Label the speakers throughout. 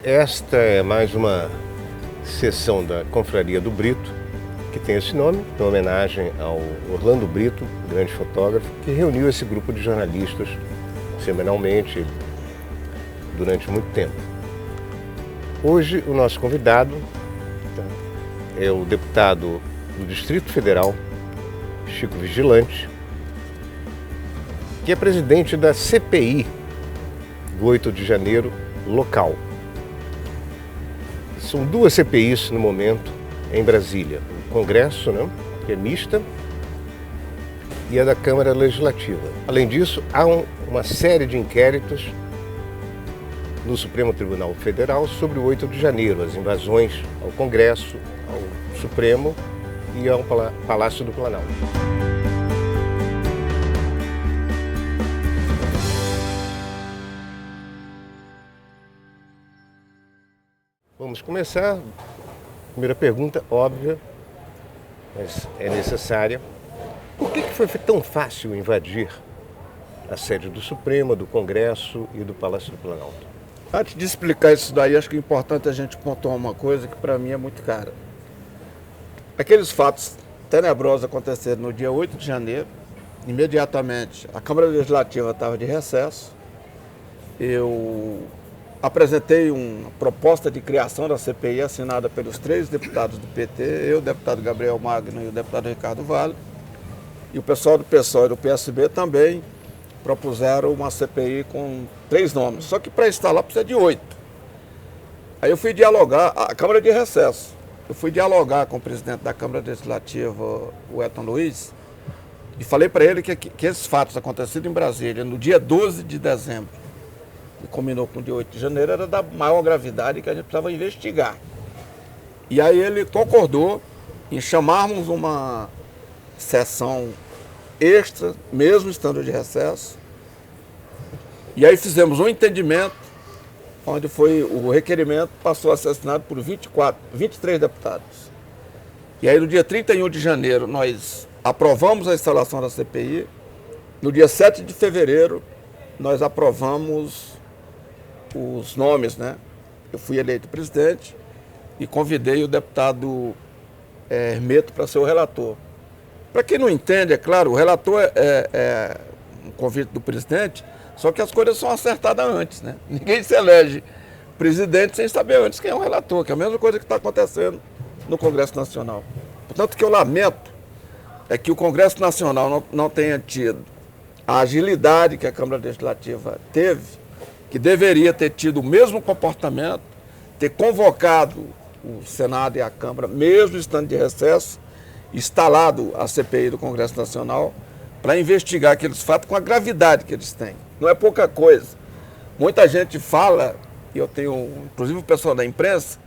Speaker 1: Esta é mais uma sessão da Confraria do Brito, que tem esse nome, em homenagem ao Orlando Brito, grande fotógrafo, que reuniu esse grupo de jornalistas semanalmente durante muito tempo. Hoje o nosso convidado é o deputado do Distrito Federal, Chico Vigilante, que é presidente da CPI do 8 de janeiro local. São duas CPIs no momento em Brasília. O Congresso, que é mista, e a da Câmara Legislativa. Além disso, há uma série de inquéritos no Supremo Tribunal Federal sobre o 8 de janeiro, as invasões ao Congresso, ao Supremo e ao Palácio do Planalto. Vamos começar. Primeira pergunta, óbvia, mas é necessária. Por que foi tão fácil invadir a sede do Supremo, do Congresso e do Palácio do Planalto?
Speaker 2: Antes de explicar isso daí, acho que é importante a gente pontuar uma coisa que para mim é muito cara. Aqueles fatos tenebrosos aconteceram no dia 8 de janeiro. Imediatamente, a Câmara Legislativa estava de recesso. Eu apresentei uma proposta de criação da CPI assinada pelos 3 deputados do PT, eu, o deputado Gabriel Magno e o deputado Ricardo Vale. E o pessoal do PSOL e do PSB também propuseram uma CPI com 3 nomes. Só que para instalar precisa de 8. Aí eu fui dialogar, a Câmara de recesso, eu fui dialogar com o presidente da Câmara Legislativa, o Elton Luiz, e falei para ele que esses fatos acontecidos em Brasília no dia 12 de dezembro, que combinou com o dia 8 de janeiro, era da maior gravidade que a gente precisava investigar. E aí ele concordou em chamarmos uma sessão extra, mesmo estando de recesso. E aí fizemos um entendimento, onde foi o requerimento passou a ser assinado por 23 deputados. E aí no dia 31 de janeiro nós aprovamos a instalação da CPI. No dia 7 de fevereiro nós aprovamos os nomes, Eu fui eleito presidente e convidei o deputado Hermeto para ser o relator. Para quem não entende, é claro, o relator é um convite do presidente, só que as coisas são acertadas antes, Ninguém se elege presidente sem saber antes quem é o relator, que é a mesma coisa que está acontecendo no Congresso Nacional. Portanto, o que eu lamento é que o Congresso Nacional não tenha tido a agilidade que a Câmara Legislativa teve, que deveria ter tido o mesmo comportamento, ter convocado o Senado e a Câmara, mesmo estando de recesso, instalado a CPI do Congresso Nacional, para investigar aqueles fatos com a gravidade que eles têm. Não é pouca coisa. Muita gente fala, e eu tenho, inclusive o pessoal da imprensa,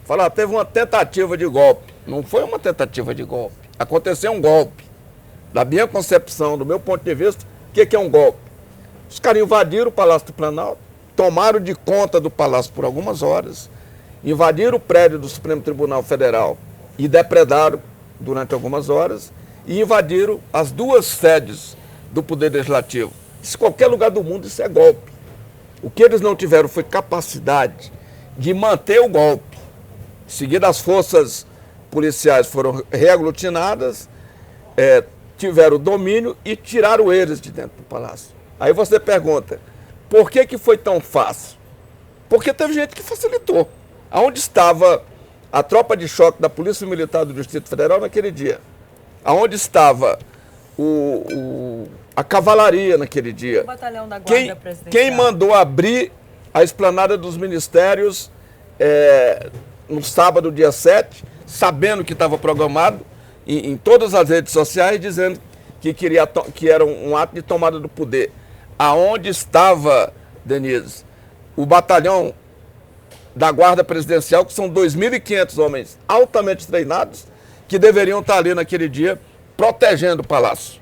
Speaker 2: fala, teve uma tentativa de golpe. Não foi uma tentativa de golpe. Aconteceu um golpe. Da minha concepção, do meu ponto de vista, o que é um golpe? Os caras invadiram o Palácio do Planalto, tomaram de conta do Palácio por algumas horas, invadiram o prédio do Supremo Tribunal Federal e depredaram durante algumas horas, e invadiram as 2 sedes do Poder Legislativo. Se qualquer lugar do mundo isso é golpe. O que eles não tiveram foi capacidade de manter o golpe. Em seguida, as forças policiais foram reaglutinadas, tiveram domínio e tiraram eles de dentro do palácio. Aí você pergunta, por que foi tão fácil? Porque teve gente que facilitou. Aonde estava a tropa de choque da Polícia Militar do Distrito Federal naquele dia? Aonde estava a cavalaria naquele dia?
Speaker 3: O batalhão da Guarda Presidencial.
Speaker 2: Quem mandou abrir a esplanada dos ministérios no sábado, dia 7, sabendo que estava programado em todas as redes sociais, dizendo que era um ato de tomada do poder. Aonde estava, Denise, o batalhão da Guarda Presidencial, que são 2.500 homens altamente treinados, que deveriam estar ali naquele dia protegendo o Palácio?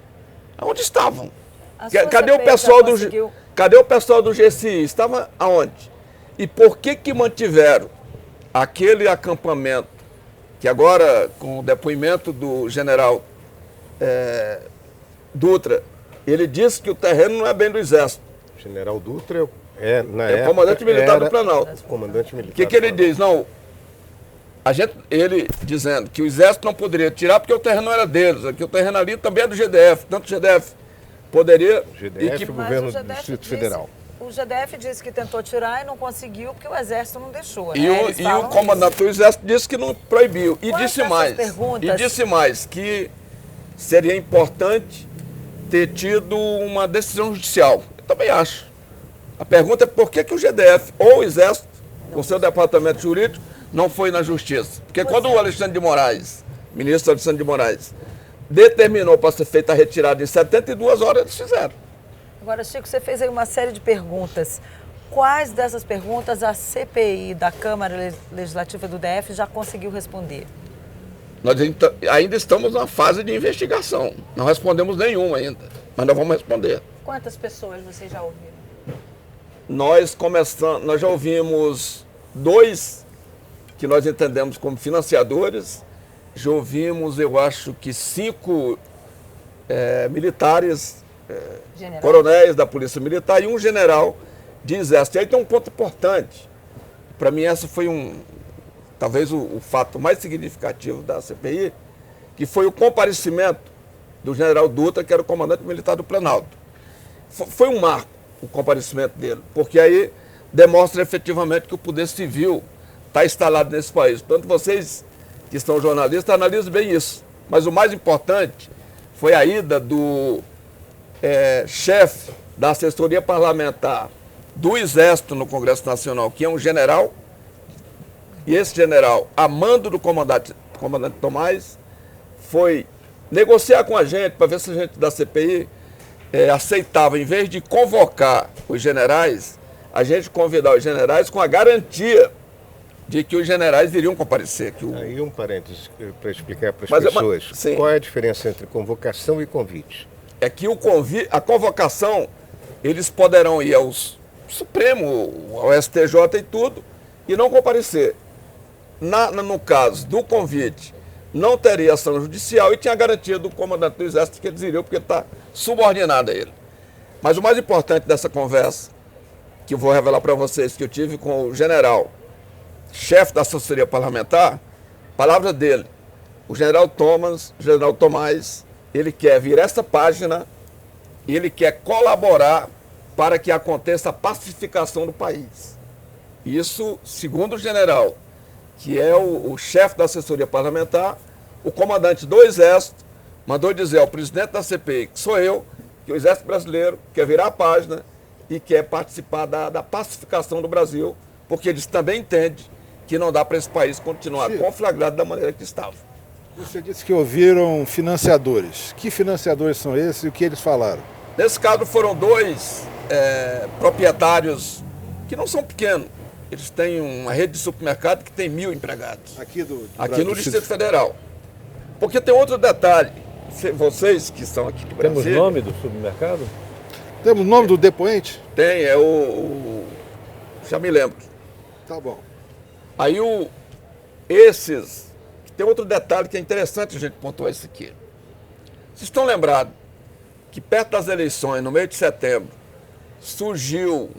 Speaker 2: Onde estavam? Cadê o pessoal do GSI? Estava aonde? E por que mantiveram aquele acampamento, que agora, com o depoimento do general Dutra, ele disse que o terreno não é bem do Exército.
Speaker 1: General Dutra
Speaker 2: o comandante militar do Planalto.
Speaker 1: Comandante militar.
Speaker 2: O que ele diz? Não, ele dizendo que o Exército não poderia tirar porque o terreno não era deles, que o terreno ali também é do GDF, tanto o GDF poderia...
Speaker 1: GDF e o governo do Distrito Federal.
Speaker 3: O GDF disse que tentou tirar e não conseguiu porque o Exército não deixou.
Speaker 2: E o comandante do Exército disse que não proibiu. E disse mais que seria importante ter tido uma decisão judicial. Eu também acho. A pergunta é por que o GDF ou o Exército, com seu departamento jurídico, não foi na justiça. Porque quando o Alexandre de Moraes, ministro Alexandre de Moraes, determinou para ser feita a retirada em 72 horas, eles fizeram.
Speaker 3: Agora, Chico, você fez aí uma série de perguntas. Quais dessas perguntas a CPI da Câmara Legislativa do DF já conseguiu responder?
Speaker 2: Nós ainda estamos na fase de investigação. Não respondemos nenhuma ainda, mas nós vamos responder.
Speaker 3: Quantas pessoas vocês já ouviram?
Speaker 2: Nós já ouvimos 2 que nós entendemos como financiadores. Já ouvimos, eu acho que 5 militares, coronéis da Polícia Militar e um general de Exército. E aí tem um ponto importante. Para mim, esse foi talvez o fato mais significativo da CPI, que foi o comparecimento do general Dutra, que era o comandante militar do Planalto. Foi um marco o comparecimento dele, porque aí demonstra efetivamente que o poder civil está instalado nesse país. Portanto, vocês que são jornalistas, analisem bem isso. Mas o mais importante foi a ida do chefe da assessoria parlamentar do Exército no Congresso Nacional, que é um general, e esse general, a mando do comandante Tomás, foi negociar com a gente para ver se a gente da CPI aceitava, em vez de convocar os generais, a gente convidar os generais com a garantia de que os generais iriam comparecer.
Speaker 1: Aí um parênteses para explicar para as pessoas. Qual é a diferença entre convocação e convite?
Speaker 2: É que a convocação, eles poderão ir ao Supremo, ao STJ e tudo, e não comparecer. No caso do convite, não teria ação judicial e tinha a garantia do comandante do Exército que eles iriam, porque está subordinado a ele. Mas o mais importante dessa conversa, que eu vou revelar para vocês, que eu tive com o general, chefe da assessoria parlamentar, palavra dele, o general Tomás, ele quer vir essa página, ele quer colaborar para que aconteça a pacificação do país. Isso, segundo o general, que é o chefe da assessoria parlamentar, o comandante do Exército mandou dizer ao presidente da CPI, que sou eu, que o Exército Brasileiro quer virar a página e quer participar da pacificação do Brasil, porque eles também entendem que não dá para esse país continuar conflagrado da maneira que estava.
Speaker 4: Você disse que ouviram financiadores. Que financiadores são esses e o que eles falaram?
Speaker 2: Nesse caso foram 2 proprietários que não são pequenos. Eles têm uma rede de supermercado que tem 1.000 empregados. Aqui no Distrito Federal. Porque tem outro detalhe. Vocês que estão aqui do Brasil...
Speaker 5: Temos nome do supermercado?
Speaker 4: Temos nome do depoente?
Speaker 2: Tem, já me lembro.
Speaker 4: Tá bom.
Speaker 2: Aí tem outro detalhe que é interessante a gente pontuar isso aqui. Vocês estão lembrados que perto das eleições, no mês de setembro, surgiu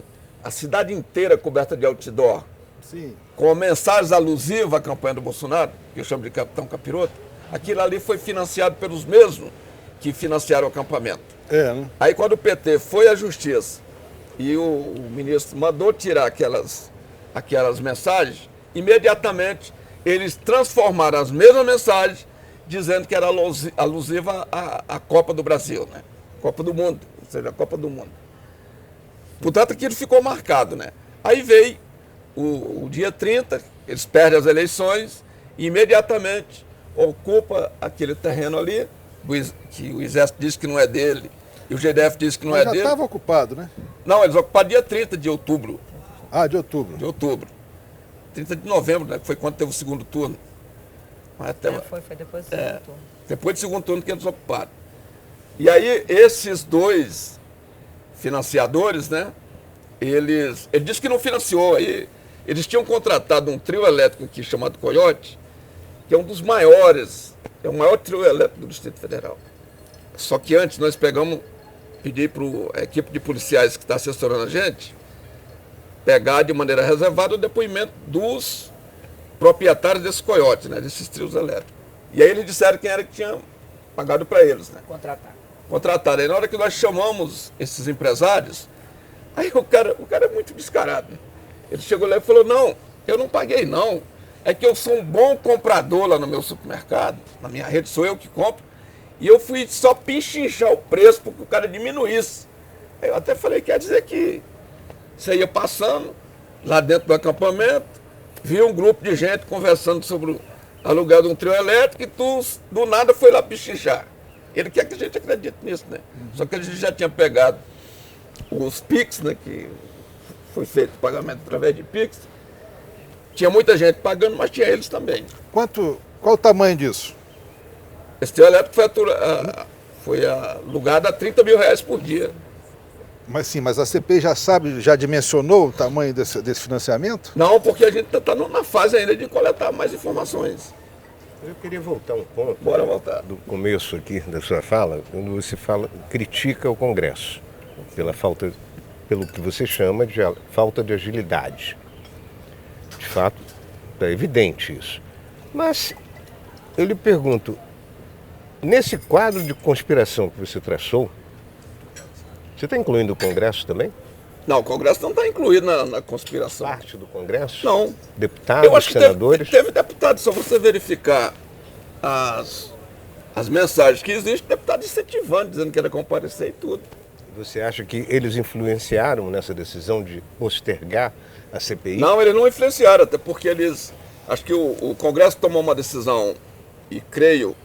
Speaker 2: a cidade inteira coberta de outdoor,
Speaker 4: sim,
Speaker 2: com mensagens alusivas à campanha do Bolsonaro, que eu chamo de Capitão Capiroto. Aquilo ali foi financiado pelos mesmos que financiaram o acampamento.
Speaker 4: Né?
Speaker 2: Aí quando o PT foi à justiça e o ministro mandou tirar aquelas mensagens, imediatamente eles transformaram as mesmas mensagens dizendo que era alusiva à Copa do Brasil, né? Copa do Mundo, ou seja, a Copa do Mundo. Portanto, aquilo ficou marcado, né? Aí veio o dia 30, eles perdem as eleições e imediatamente ocupa aquele terreno ali, que o Exército diz que não é dele e o GDF diz que não é dele.
Speaker 4: Já estava ocupado, né?
Speaker 2: Não, eles ocuparam dia 30 de outubro.
Speaker 4: Ah, de outubro.
Speaker 2: De outubro. 30 de novembro, né? Que foi quando teve o segundo turno.
Speaker 3: Foi depois do segundo turno.
Speaker 2: Depois do segundo turno que eles ocuparam. E aí, esses 2 financiadores, né? Ele disse que não financiou. Aí, eles tinham contratado um trio elétrico aqui chamado Coyote, que é um dos maiores, é o maior trio elétrico do Distrito Federal. Só que antes nós pedi para a equipe de policiais que está assessorando a gente, pegar de maneira reservada o depoimento dos proprietários desses coiotes, né, desses trios elétricos. E aí eles disseram quem era que tinha pagado para eles, né? Contrataram. Aí na hora que nós chamamos esses empresários, aí o cara é muito descarado, né? Ele chegou lá e falou, não, eu não paguei não. É que eu sou um bom comprador lá no meu supermercado, na minha rede sou eu que compro, e eu fui só pichinchar o preço porque o cara diminuísse. Aí eu até falei, quer dizer que você ia passando lá dentro do acampamento, viu um grupo de gente conversando sobre o aluguel de um trio elétrico e tu, do nada, foi lá pichinchar. Ele quer que a gente acredite nisso, né? Só que a gente já tinha pegado os PIX, né, que foi feito o pagamento através de PIX. Tinha muita gente pagando, mas tinha eles também.
Speaker 4: Qual o tamanho disso?
Speaker 2: Esse trio elétrico foi alugado a R$30 mil por dia.
Speaker 4: Mas a CPI já dimensionou o tamanho desse financiamento?
Speaker 2: Não, porque a gente está na fase ainda de coletar mais informações.
Speaker 1: Eu queria voltar um ponto.
Speaker 2: Bora voltar.
Speaker 1: Do começo aqui da sua fala, quando você critica o Congresso pelo que você chama de falta de agilidade. De fato, é evidente isso. Mas eu lhe pergunto, nesse quadro de conspiração que você traçou, você está incluindo o Congresso também?
Speaker 2: Não, o Congresso não está incluído na conspiração.
Speaker 1: Parte do Congresso?
Speaker 2: Não.
Speaker 1: Deputados,
Speaker 2: eu acho que
Speaker 1: senadores?
Speaker 2: Teve deputado, só você verificar as mensagens que existem, deputado incentivando, dizendo que era comparecer e tudo.
Speaker 1: Você acha que eles influenciaram nessa decisão de postergar a CPI?
Speaker 2: Não, eles não influenciaram, até porque acho que o Congresso tomou uma decisão, e creio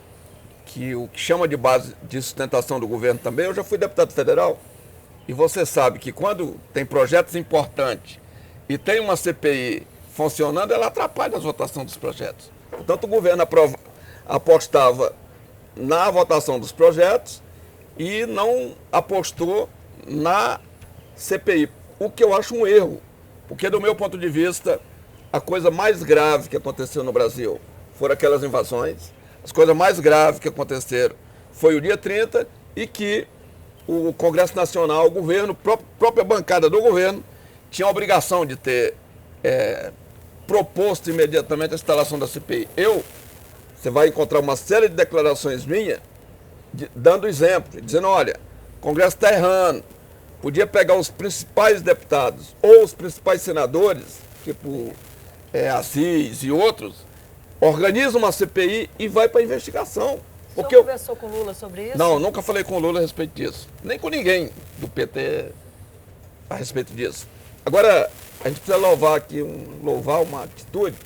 Speaker 2: que o que chama de base de sustentação do governo também, eu já fui deputado federal, e você sabe que quando tem projetos importantes e tem uma CPI funcionando, ela atrapalha a votação dos projetos. Portanto, o governo apostava na votação dos projetos e não apostou na CPI, o que eu acho um erro, porque do meu ponto de vista, a coisa mais grave que aconteceu no Brasil foram aquelas invasões, as coisas mais graves que aconteceram foi o dia 30 e que o Congresso Nacional, o governo, a própria bancada do governo, tinha a obrigação de ter proposto imediatamente a instalação da CPI. Você vai encontrar uma série de declarações minhas dando exemplo, dizendo, olha, o Congresso está errando, podia pegar os principais deputados ou os principais senadores, tipo Assis e outros, organiza uma CPI e vai para a investigação.
Speaker 3: O senhor conversou com o Lula sobre isso?
Speaker 2: Não, nunca falei com o Lula a respeito disso. Nem com ninguém do PT a respeito disso. Agora, a gente precisa louvar uma atitude.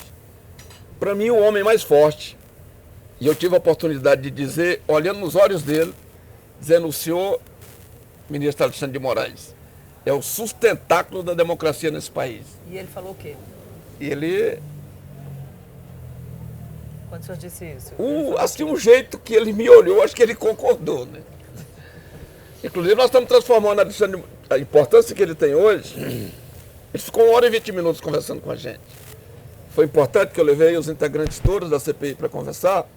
Speaker 2: Para mim, o homem mais forte, e eu tive a oportunidade de dizer, olhando nos olhos dele, dizendo, o senhor, ministro Alexandre de Moraes, é o sustentáculo da democracia nesse país.
Speaker 3: E ele falou o quê? Quando o senhor disse isso?
Speaker 2: Assim, um jeito que ele me olhou, acho que ele concordou, né? Inclusive, nós estamos transformando a importância que ele tem hoje. Ele ficou 1 hora e 20 minutos conversando com a gente. Foi importante que eu levei os integrantes todos da CPI para conversar.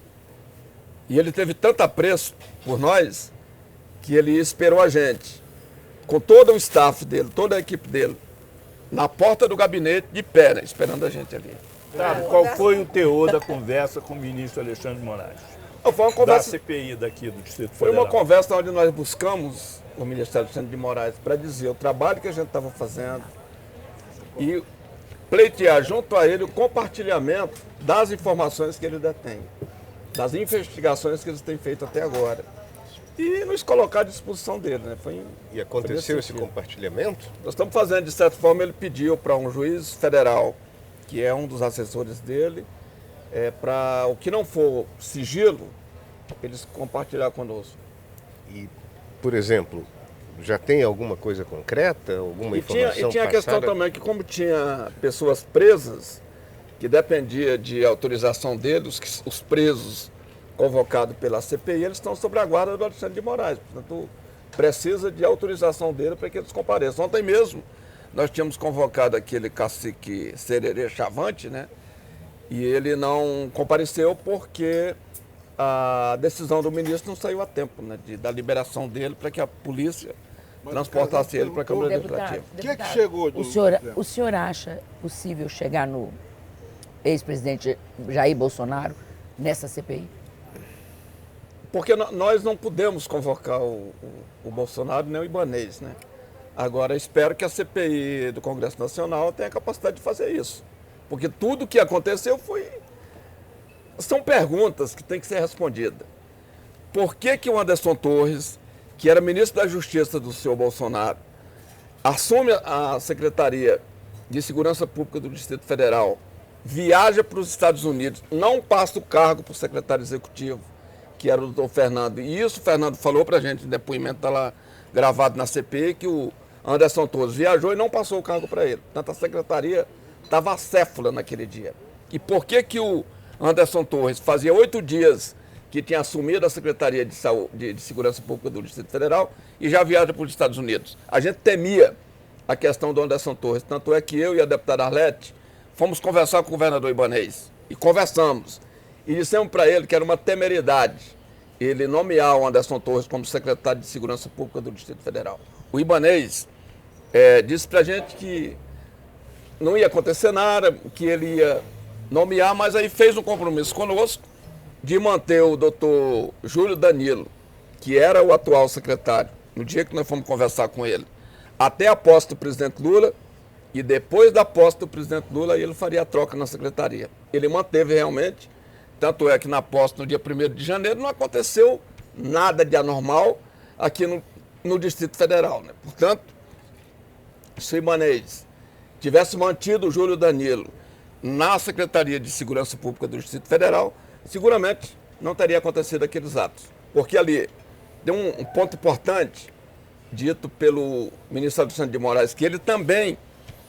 Speaker 2: E ele teve tanto apreço por nós que ele esperou a gente, com todo o staff dele, toda a equipe dele, na porta do gabinete, de pé, né, esperando a gente ali.
Speaker 5: Qual foi o teor da conversa com o ministro Alexandre de Moraes?
Speaker 2: Foi uma conversa,
Speaker 5: da CPI daqui do Distrito
Speaker 2: foi
Speaker 5: Federal.
Speaker 2: uma conversa onde nós buscamos o ministro Alexandre de Moraes para dizer o trabalho que a gente estava fazendo e pleitear junto a ele o compartilhamento das informações que ele detém, das investigações que eles têm feito até agora. E nos colocar à disposição dele, né?
Speaker 1: E aconteceu esse compartilhamento?
Speaker 2: Nós estamos fazendo, de certa forma, ele pediu para um juiz federal, que é um dos assessores dele, para o que não for sigilo, eles compartilhar conosco.
Speaker 1: E, por exemplo, já tem alguma coisa concreta, alguma informação
Speaker 2: E tinha a questão também que, como tinha pessoas presas, que dependia de autorização deles, os presos convocados pela CPI, eles estão sob a guarda do Alexandre de Moraes. Portanto, precisa de autorização dele para que eles compareçam. Ontem mesmo, nós tínhamos convocado aquele cacique Sererê Chavante, né? E ele não compareceu porque a decisão do ministro não saiu a tempo, né? Da liberação dele para que a polícia transportasse ele para a Câmara Legislativa.
Speaker 4: O que é que chegou do...
Speaker 6: O senhor acha possível chegar no ex-presidente Jair Bolsonaro nessa CPI?
Speaker 2: Porque nós não podemos convocar o Bolsonaro nem o Ibanez, né? Agora, espero que a CPI do Congresso Nacional tenha a capacidade de fazer isso. Porque tudo que aconteceu são perguntas que têm que ser respondidas. Por que o Anderson Torres, que era ministro da Justiça do senhor Bolsonaro, assume a Secretaria de Segurança Pública do Distrito Federal, viaja para os Estados Unidos, não passa o cargo para o secretário executivo, que era o doutor Fernando. E isso o Fernando falou para a gente, o depoimento está lá gravado na CPI, que o Anderson Torres viajou e não passou o cargo para ele. Portanto, a secretaria estava acéfala naquele dia. E por que o Anderson Torres fazia 8 dias que tinha assumido a Secretaria de Segurança Pública do Distrito Federal e já viaja para os Estados Unidos? A gente temia a questão do Anderson Torres. Tanto é que eu e a deputada Arlete fomos conversar com o governador Ibanez. E conversamos. E dissemos para ele que era uma temeridade ele nomear o Anderson Torres como secretário de Segurança Pública do Distrito Federal. O Ibanez disse para a gente que não ia acontecer nada, que ele ia nomear, mas aí fez um compromisso conosco de manter o doutor Júlio Danilo, que era o atual secretário, no dia que nós fomos conversar com ele, até a posse do presidente Lula, e depois da posse do presidente Lula, ele faria a troca na secretaria. Ele manteve realmente, tanto é que na posse, no dia 1º de janeiro, não aconteceu nada de anormal aqui no Distrito Federal, né? Portanto, se o Ibanez tivesse mantido o Júlio Danilo na Secretaria de Segurança Pública do Distrito Federal, seguramente não teria acontecido aqueles atos. Porque ali tem um ponto importante, dito pelo ministro Alexandre de Moraes, que ele também,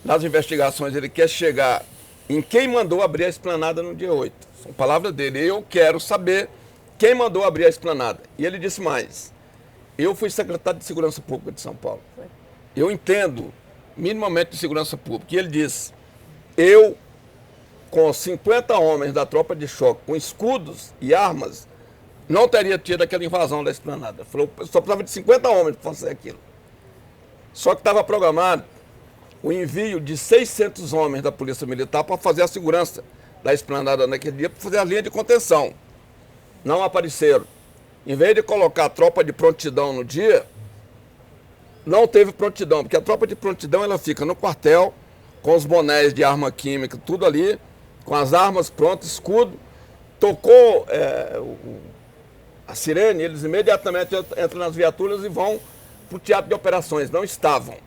Speaker 2: nas investigações, ele quer chegar em quem mandou abrir a esplanada no dia 8. São palavras dele. Eu quero saber quem mandou abrir a esplanada. E ele disse mais. Eu fui secretário de Segurança Pública de São Paulo. Eu entendo minimamente de segurança pública. E ele disse, eu, com 50 homens da tropa de choque, com escudos e armas, não teria tido aquela invasão da esplanada. Ele falou, eu só precisava de 50 homens para fazer aquilo. Só que estava programado o envio de 600 homens da Polícia Militar para fazer a segurança da esplanada naquele dia, para fazer a linha de contenção. Não apareceram. Em vez de colocar a tropa de prontidão no dia, não teve prontidão, porque a tropa de prontidão ela fica no quartel, com os bonés de arma química, tudo ali, com as armas prontas, escudo. Tocou a sirene, eles imediatamente entram nas viaturas e vão para o teatro de operações. Não estavam.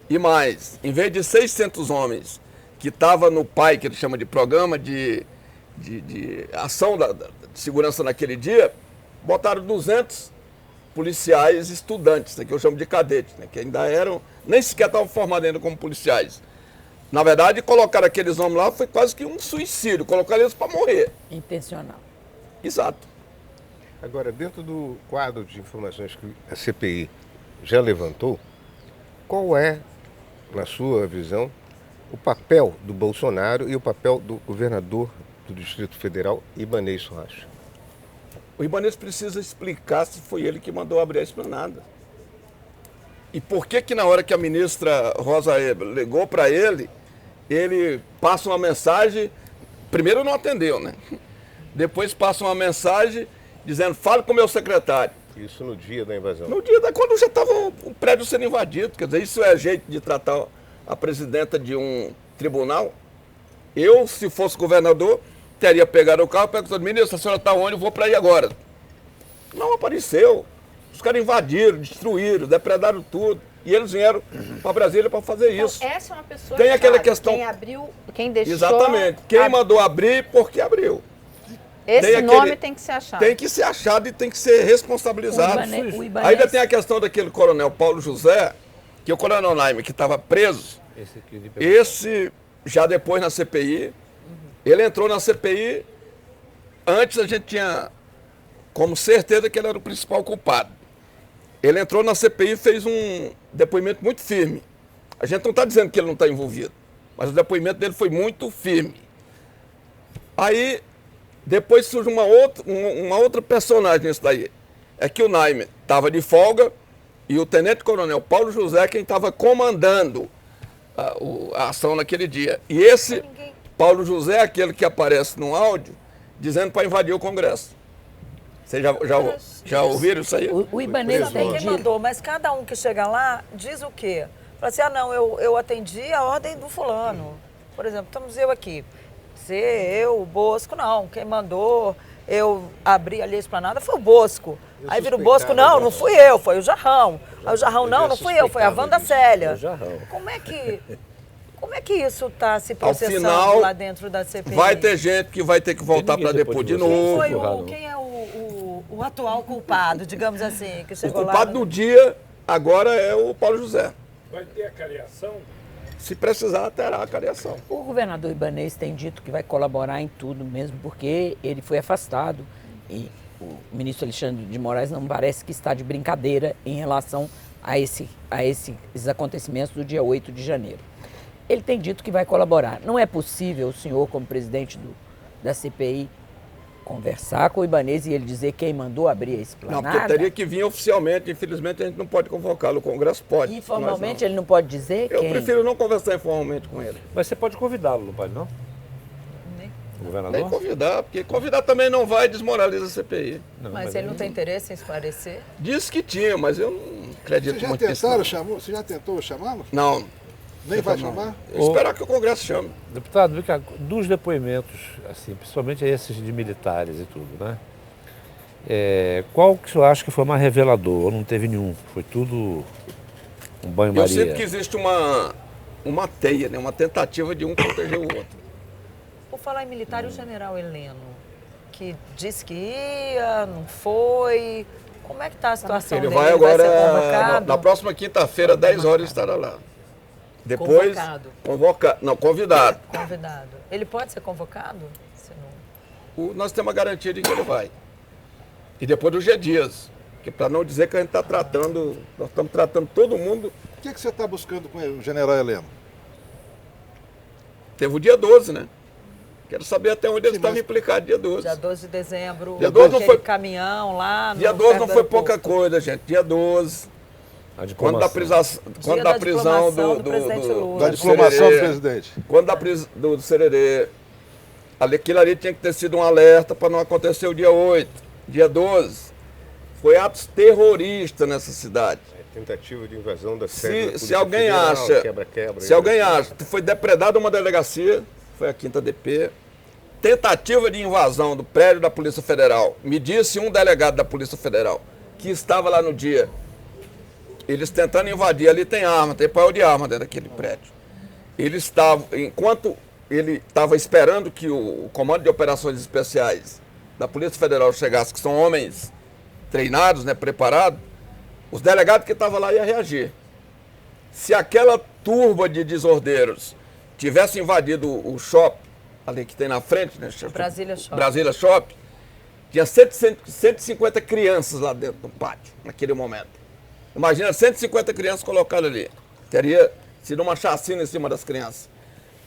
Speaker 2: E mais, em vez de 600 homens que estavam no PAI, que ele chama de Programa de Ação de Segurança naquele dia, botaram 200 policiais estudantes, né, que eu chamo de cadetes, né, que ainda eram, nem sequer estavam formados ainda como policiais. Na verdade, colocar aqueles homens lá foi quase que um suicídio, colocar eles para morrer.
Speaker 6: Intencional.
Speaker 2: Exato.
Speaker 1: Agora, dentro do quadro de informações que a CPI já levantou, qual é, na sua visão, o papel do Bolsonaro e o papel do governador do Distrito Federal, Ibanez Rocha?
Speaker 2: O Ibanez precisa explicar se foi ele que mandou abrir a esplanada. E por que na hora que a ministra Rosa Weber ligou para ele, ele passa uma mensagem, primeiro não atendeu, né? Depois passa uma mensagem dizendo, fale com o meu secretário.
Speaker 1: Isso no dia da invasão.
Speaker 2: No dia quando já estava o prédio sendo invadido. Quer dizer, isso é jeito de tratar a presidenta de um tribunal. Eu, se fosse governador, teria pegado o carro e perguntado, ministro, a senhora está onde? Eu vou para aí agora. Não apareceu. Os caras invadiram, destruíram, depredaram tudo. E eles vieram para Brasília para fazer isso.
Speaker 7: Então, essa é uma pessoa
Speaker 2: Tem aquela questão.
Speaker 7: Quem abriu, quem deixou.
Speaker 2: Exatamente. Quem mandou abrir e por que abriu.
Speaker 7: Esse nome tem que ser achado.
Speaker 2: Tem que ser achado e tem que ser responsabilizado.
Speaker 6: O Ibanez...
Speaker 2: Ainda tem a questão daquele coronel Paulo José, que é o coronel Naime, que estava preso. Esse, já depois na CPI, ele entrou na CPI, antes a gente tinha como certeza que ele era o principal culpado. Ele entrou na CPI e fez um depoimento muito firme. A gente não está dizendo que ele não está envolvido, mas o depoimento dele foi muito firme. Aí, depois surge uma outra personagem nisso daí. É que o Naime estava de folga E o tenente-coronel Paulo José quem estava comandando a ação naquele dia. E esse Paulo José é aquele que aparece no áudio dizendo para invadir o Congresso. Vocês já ouviram isso aí?
Speaker 6: O Ibanez
Speaker 3: Não, quem
Speaker 6: tem
Speaker 3: mandou, mas cada um que chega lá diz o quê? Fala assim, não, eu atendi a ordem do fulano. Por exemplo, estamos eu aqui. Eu, o Bosco, não. Quem mandou eu abrir ali a esplanada foi o Bosco. Aí vira o Bosco, não fui eu, foi o Jarrão. Aí o Jarrão, não fui eu, foi a Wanda Célia. Como é que isso está se processando
Speaker 2: final,
Speaker 3: lá dentro da CPI?
Speaker 2: Vai ter gente que vai ter que voltar para depor de novo.
Speaker 3: Quem é o atual culpado, digamos assim, que
Speaker 2: O
Speaker 3: chegou lá?
Speaker 2: culpado do dia agora é o Paulo José.
Speaker 5: Vai ter a cariação?
Speaker 2: Se precisar, terá a cariação.
Speaker 6: O governador Ibanez tem dito que vai colaborar em tudo mesmo, porque ele foi afastado e o ministro Alexandre de Moraes não parece que está de brincadeira em relação a esses acontecimentos do dia 8 de janeiro. Ele tem dito que vai colaborar. Não é possível o senhor, como presidente da CPI, conversar com o Ibanez e ele dizer quem mandou abrir a esplanada?
Speaker 2: Não, porque teria que vir oficialmente. Infelizmente, a gente não pode convocá-lo. O Congresso pode.
Speaker 6: Informalmente, ele não pode dizer
Speaker 2: Eu
Speaker 6: quem?
Speaker 2: prefiro não conversar informalmente com ele.
Speaker 5: Mas você pode convidá-lo, não pode, não? O governador?
Speaker 2: Nem convidar, porque convidar também não vai desmoralizar a CPI.
Speaker 5: Não,
Speaker 3: Mas ele não tem interesse em esclarecer?
Speaker 2: Disse que tinha, mas eu não acredito
Speaker 4: Vocês já
Speaker 2: muito nisso,
Speaker 4: tentaram
Speaker 2: não.
Speaker 4: chamar? Você já tentou chamá-lo?
Speaker 2: Não.
Speaker 4: Nem vai chamar?
Speaker 2: Eu esperar que o Congresso chame.
Speaker 5: Deputado, vem cá, dos depoimentos, assim, principalmente esses de militares e tudo, né? Qual que o senhor acha que foi mais revelador? Ou não teve nenhum? Foi tudo um banho-maria?
Speaker 2: Eu sinto que existe uma teia, né? Uma tentativa de um proteger o outro.
Speaker 3: Por falar em militar, o general Heleno, que disse que ia, não foi. Como é que está a situação
Speaker 2: Ele
Speaker 3: dele?
Speaker 2: vai
Speaker 3: Ele vai ser
Speaker 2: agora,
Speaker 3: convocado?
Speaker 2: na próxima quinta-feira, 10 horas, estará lá. Depois, convidado.
Speaker 3: Convidado. Ele pode ser convocado? Se não...
Speaker 2: Nós temos a garantia de que ele vai. E depois do G Dias, que para não dizer que a gente está tratando, nós estamos tratando todo mundo.
Speaker 4: O que você está buscando com o general Heleno?
Speaker 2: Teve o dia 12, né? Quero saber até onde ele
Speaker 4: Sim,
Speaker 2: estava
Speaker 4: mas-
Speaker 2: implicado, dia 12.
Speaker 3: Dia 12 de dezembro,
Speaker 2: Dia 12 não
Speaker 3: aquele
Speaker 2: foi-
Speaker 3: caminhão lá no
Speaker 2: Dia 12 não
Speaker 3: perto do
Speaker 2: foi pouca
Speaker 3: aeroporto.
Speaker 2: coisa, gente. Dia 12,
Speaker 5: A
Speaker 2: quando da
Speaker 5: diplomação.
Speaker 2: prisão
Speaker 3: diplomação do presidente Lula.
Speaker 4: Da diplomação do
Speaker 2: Sererê,
Speaker 4: presidente.
Speaker 2: quando da prisão do Sererê, aquilo ali tinha que ter sido um alerta para não acontecer o dia 8. Dia 12, foi atos terroristas nessa cidade.
Speaker 1: Tentativa de invasão da sede da
Speaker 2: Se
Speaker 1: Polícia
Speaker 2: alguém
Speaker 1: Federal,
Speaker 2: acha,
Speaker 1: quebra-quebra,
Speaker 2: se alguém acha que foi depredada uma delegacia, foi a 5ª DP, tentativa de invasão do prédio da Polícia Federal, me disse um delegado da Polícia Federal, que estava lá no dia, eles tentando invadir, ali tem arma, tem paiol de arma dentro daquele prédio. Eles estavam, enquanto ele estava esperando que o Comando de Operações Especiais da Polícia Federal chegasse, que são homens treinados, né, preparados, os delegados que estavam lá iam reagir. Se aquela turba de desordeiros tivesse invadido o shopping, ali que tem na frente, né?
Speaker 3: Brasília Shopping.
Speaker 2: Brasília Shopping, tinha 150 crianças lá dentro do pátio, naquele momento. Imagina 150 crianças colocadas ali. Teria sido uma chacina em cima das crianças.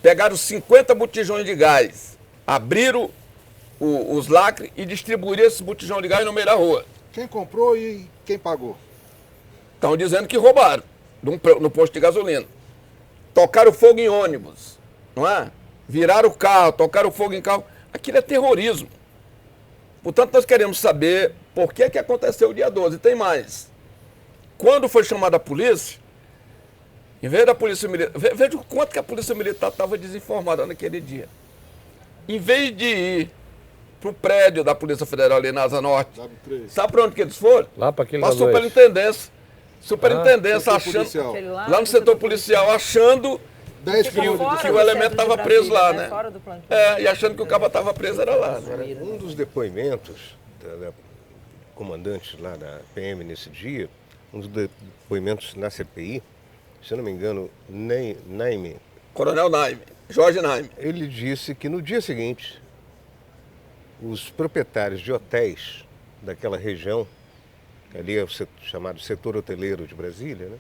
Speaker 2: Pegaram 50 botijões de gás, abriram os lacres e distribuíram esses botijões de gás no meio da rua.
Speaker 4: Quem comprou e quem pagou?
Speaker 2: Estão dizendo que roubaram no posto de gasolina. Tocaram fogo em ônibus, não é? Viraram o carro, tocaram fogo em carro. Aquilo é terrorismo. Portanto, nós queremos saber por que aconteceu o dia 12. E tem mais. Quando foi chamada a polícia, em vez da polícia militar... Veja o quanto que a polícia militar estava desinformada naquele dia. Em vez de ir para o prédio da Polícia Federal ali na Asa Norte, sabe para onde que eles foram?
Speaker 5: Lá para aquele
Speaker 2: Para a
Speaker 5: lado oeste.
Speaker 2: superintendência. Superintendência
Speaker 4: setor
Speaker 2: achando...
Speaker 4: policial.
Speaker 3: Aquele
Speaker 2: Lá no setor policial, achando
Speaker 4: 10
Speaker 3: Fica
Speaker 4: quilômetros
Speaker 3: fora
Speaker 4: de
Speaker 2: que
Speaker 3: do
Speaker 2: o elemento
Speaker 3: centro de
Speaker 2: estava preso
Speaker 3: Brasília,
Speaker 2: lá,
Speaker 3: né?
Speaker 2: né?
Speaker 3: Fora do plano de polícia.
Speaker 2: E achando que o cabo estava preso era lá. Né?
Speaker 1: Um dos depoimentos da comandante lá da PM nesse dia, um dos depoimentos na CPI, se eu não me engano, Naime,
Speaker 2: Coronel Naime, Jorge Naime.
Speaker 1: ele disse que no dia seguinte, os proprietários de hotéis daquela região, ali é o chamado setor hoteleiro de Brasília, né,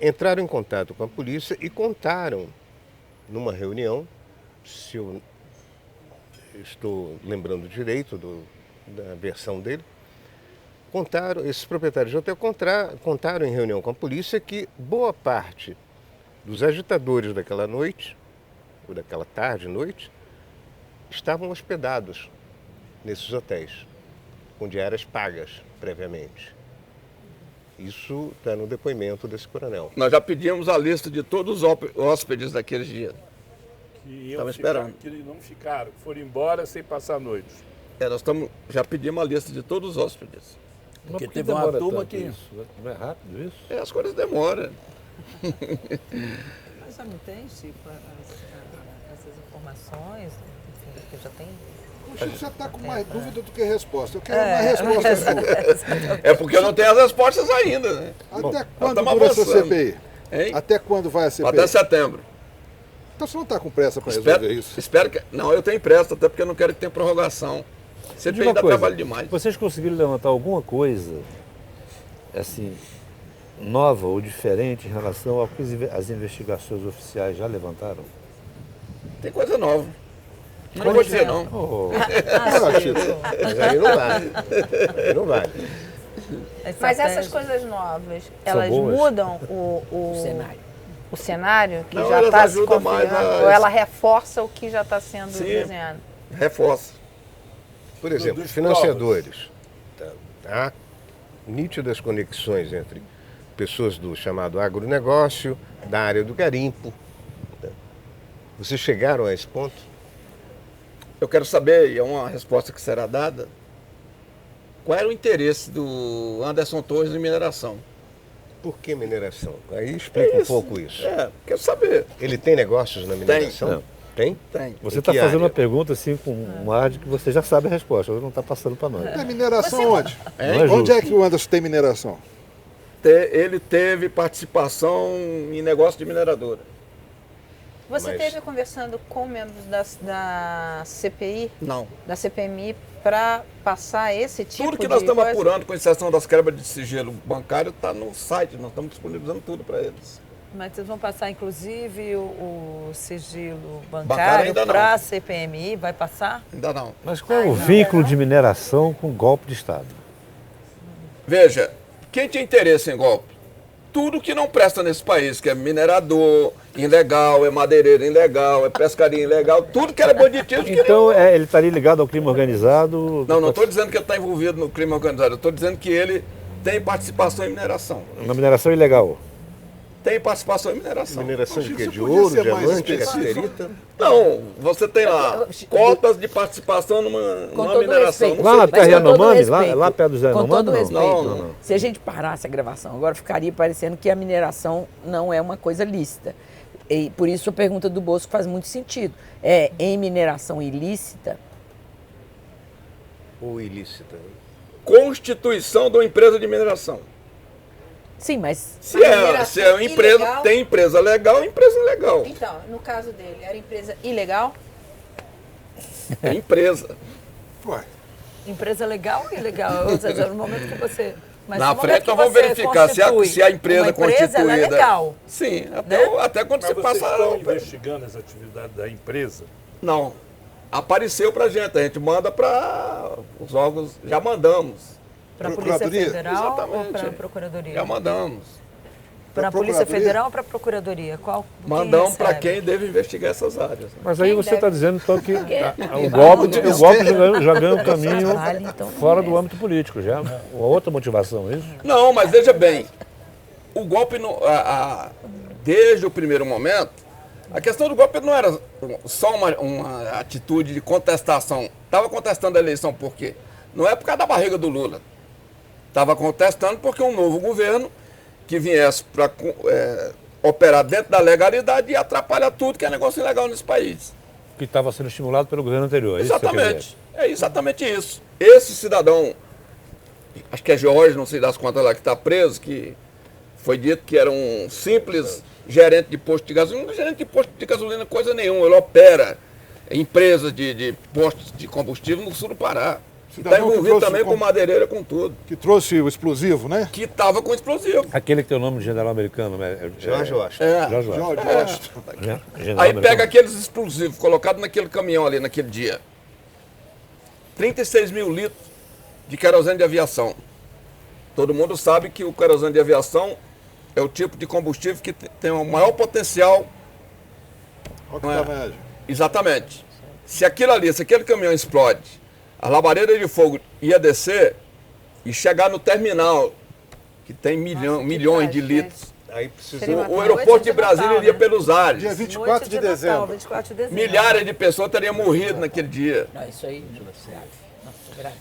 Speaker 1: entraram em contato com a polícia e contaram numa reunião, se eu estou lembrando direito da versão dele, esses proprietários de hotel contaram em reunião com a polícia que boa parte dos agitadores daquela noite, ou daquela tarde, noite, estavam hospedados nesses hotéis, com diárias pagas previamente. Isso está no depoimento desse coronel.
Speaker 2: Nós já pedimos a lista de todos os hóspedes daqueles dias.
Speaker 8: Estava
Speaker 2: esperando.
Speaker 8: Que não ficaram, foram embora sem passar a noite.
Speaker 2: Já pedimos a lista de todos os hóspedes.
Speaker 5: Mas
Speaker 8: Porque
Speaker 5: por que
Speaker 8: teve uma
Speaker 5: demora
Speaker 8: turma
Speaker 5: tanto
Speaker 8: que-
Speaker 5: isso? Não é rápido isso?
Speaker 2: As coisas demoram.
Speaker 3: Mas já não tem, Chico, essas informações? Enfim, porque já tem...
Speaker 4: O Chico já está com mais dúvida do que resposta. Eu quero uma resposta sua.
Speaker 2: É porque eu não tenho as respostas ainda, né?
Speaker 4: Até quando
Speaker 2: estamos
Speaker 4: dura essa
Speaker 2: avançando.
Speaker 4: CPI?
Speaker 2: Hein?
Speaker 4: Até quando vai a CPI?
Speaker 2: Até setembro.
Speaker 4: Então você não está com pressa para resolver isso?
Speaker 2: Espero que. Não, eu tenho pressa, até porque eu não quero que tenha prorrogação.
Speaker 5: Me
Speaker 2: CPI
Speaker 5: diga uma
Speaker 2: dá
Speaker 5: coisa,
Speaker 2: trabalho demais.
Speaker 5: Vocês conseguiram levantar alguma coisa, assim, nova ou diferente em relação ao que as investigações oficiais já levantaram?
Speaker 2: Tem coisa nova. Não vou dizer, não.
Speaker 5: Oh,
Speaker 1: Mas aí não vale. Aí não vale.
Speaker 7: Mas essas coisas novas,
Speaker 5: São
Speaker 7: elas
Speaker 5: boas?
Speaker 7: mudam o
Speaker 6: cenário.
Speaker 7: o cenário que
Speaker 2: Não,
Speaker 7: já
Speaker 2: elas
Speaker 7: está se
Speaker 2: ajudam mais
Speaker 7: configurando?
Speaker 2: a-
Speaker 7: Ou ela reforça o que já está sendo
Speaker 2: Sim.
Speaker 7: desenhado?
Speaker 2: Reforça.
Speaker 1: Por exemplo,
Speaker 8: Dos
Speaker 1: financiadores. Há nítidas conexões entre pessoas do chamado agronegócio, da área do garimpo. Vocês chegaram a esse ponto?
Speaker 2: Eu quero saber, e é uma resposta que será dada, qual era o interesse do Anderson Torres em mineração?
Speaker 1: Por que mineração? Aí explica um pouco isso.
Speaker 2: Quero saber.
Speaker 1: Ele tem negócios na mineração?
Speaker 5: Não.
Speaker 1: Tem?
Speaker 2: Tem.
Speaker 5: você
Speaker 1: Em
Speaker 5: está
Speaker 1: que
Speaker 5: fazendo
Speaker 1: área?
Speaker 5: uma pergunta assim com um ar de que você já sabe a resposta, você não está passando para nós.
Speaker 4: Tem mineração onde?
Speaker 5: Não é
Speaker 4: Onde
Speaker 5: justo.
Speaker 4: é que o Anderson tem mineração?
Speaker 2: Ele teve participação em negócio de mineradora.
Speaker 7: Você
Speaker 1: Mas-
Speaker 7: esteve conversando com membros da CPI,
Speaker 2: Não.
Speaker 7: da CPMI, para passar esse tipo
Speaker 2: Tudo que
Speaker 7: de
Speaker 2: nós estamos
Speaker 7: coisa?
Speaker 2: apurando, com exceção das quebras de sigilo bancário, está no site. Nós estamos disponibilizando tudo para eles.
Speaker 3: Mas vocês vão passar, inclusive, o sigilo
Speaker 2: Bancário
Speaker 3: bancário
Speaker 2: ainda não.
Speaker 3: para a CPMI? Vai passar?
Speaker 2: Ainda não.
Speaker 5: Mas qual é o vínculo de mineração com golpe de Estado?
Speaker 2: Veja, quem tinha interesse em golpe? Tudo que não presta nesse país, que é minerador ilegal, é madeireiro ilegal, é pescaria ilegal, tudo que era banditismo. que
Speaker 5: Então ele estaria ligado ao crime organizado?
Speaker 2: Não estou dizendo que ele está envolvido no crime organizado, eu estou dizendo que ele tem participação em mineração.
Speaker 5: Na mineração ilegal?
Speaker 2: Tem participação em mineração.
Speaker 1: Mineração de quê?
Speaker 4: Você
Speaker 1: De
Speaker 4: podia
Speaker 1: ouro,
Speaker 4: ser mais
Speaker 1: diamante,
Speaker 4: específico?
Speaker 1: casterita?
Speaker 2: Não, você tem lá cotas de participação numa
Speaker 6: todo
Speaker 2: mineração.
Speaker 6: respeito.
Speaker 2: Não
Speaker 5: Lá na
Speaker 2: sei-
Speaker 5: terra
Speaker 6: Mas com todo
Speaker 5: Yanomami, lá
Speaker 6: respeito,
Speaker 5: perto do Zé
Speaker 6: Com
Speaker 5: Yanomami,
Speaker 6: todo
Speaker 5: não?
Speaker 6: respeito,
Speaker 2: Não.
Speaker 6: se a gente parasse a gravação agora, ficaria parecendo que a mineração não é uma coisa lícita. E por isso a pergunta do Bosco faz muito sentido. É em mineração ilícita?
Speaker 1: Ou ilícita?
Speaker 2: Constituição de uma empresa de mineração.
Speaker 6: Sim, mas
Speaker 2: Se é uma empresa,
Speaker 7: ilegal.
Speaker 2: tem empresa legal e empresa ilegal.
Speaker 7: Então, no caso dele, era empresa ilegal?
Speaker 2: É empresa.
Speaker 4: Ué,
Speaker 3: Empresa legal ou ilegal? Ou seja, no momento que você... Mas
Speaker 2: Na
Speaker 3: no momento
Speaker 2: frente
Speaker 3: que
Speaker 2: nós vamos
Speaker 3: você
Speaker 2: verificar se
Speaker 3: constitui
Speaker 2: a empresa
Speaker 3: uma empresa,
Speaker 2: constituída.
Speaker 3: ela é legal.
Speaker 2: Sim,
Speaker 3: Né?
Speaker 2: até quando
Speaker 8: Mas
Speaker 2: você
Speaker 8: vocês
Speaker 2: passa.
Speaker 8: estão investigando as atividades da empresa?
Speaker 2: Não. Apareceu pra gente. A gente manda para os órgãos. Já mandamos.
Speaker 3: Para a Polícia
Speaker 4: Procuradoria?
Speaker 3: Federal ou
Speaker 2: Exatamente.
Speaker 3: para a Procuradoria?
Speaker 2: Já mandamos.
Speaker 3: Para a
Speaker 4: Pra
Speaker 3: Polícia
Speaker 4: Procuradoria?
Speaker 3: Federal ou para a Procuradoria?
Speaker 2: Mandamos para
Speaker 3: recebe?
Speaker 2: quem deve investigar essas áreas. né?
Speaker 5: Mas aí
Speaker 7: Quem
Speaker 5: você
Speaker 7: deve?
Speaker 5: está dizendo então que o golpe já ganhou um caminho
Speaker 6: Vale, então,
Speaker 5: fora do âmbito político, já. Uma outra motivação, isso?
Speaker 2: Não, mas veja bem. O golpe, desde o primeiro momento, a questão do golpe não era só uma atitude de contestação. Estava contestando a eleição por quê? Não é por causa da barriga do Lula. Estava contestando porque um novo governo que viesse para operar dentro da legalidade e atrapalhar tudo que é negócio ilegal nesse país.
Speaker 5: Que estava sendo estimulado pelo governo anterior. É isso que você quer dizer?
Speaker 2: Exatamente. É exatamente isso. Esse cidadão, acho que é Jorge, não sei das contas lá, que está preso, que foi dito que era um simples gerente de posto de gasolina. Não é gerente de posto de gasolina coisa nenhuma. Ele opera empresas de postos de combustível no sul do Pará. Está
Speaker 4: Cidadão que
Speaker 2: envolvido
Speaker 4: trouxe
Speaker 2: também
Speaker 4: com-
Speaker 2: com madeireira, com tudo.
Speaker 4: que trouxe o explosivo, né?
Speaker 2: Que estava com explosivo.
Speaker 5: Aquele que tem o nome de general americano, né?
Speaker 1: Jorge Washington.
Speaker 5: Jorge Washington.
Speaker 4: George Washington.
Speaker 5: General
Speaker 2: Aí
Speaker 5: americano.
Speaker 2: pega aqueles explosivos colocados naquele caminhão ali naquele dia. 36 mil litros de querosene de aviação. Todo mundo sabe que o querosene de aviação é o tipo de combustível que tem o maior potencial.
Speaker 4: Octanagem.
Speaker 2: Exatamente. Se aquele caminhão explode, a labareda de fogo ia descer e chegar no terminal, que tem milhões de litros.
Speaker 1: Aí precisa...
Speaker 2: O aeroporto de Brasília iria pelos ares.
Speaker 4: Dia 24 de dezembro.
Speaker 3: 24 de dezembro.
Speaker 2: Milhares de pessoas teriam morrido naquele dia.
Speaker 6: Não, isso aí.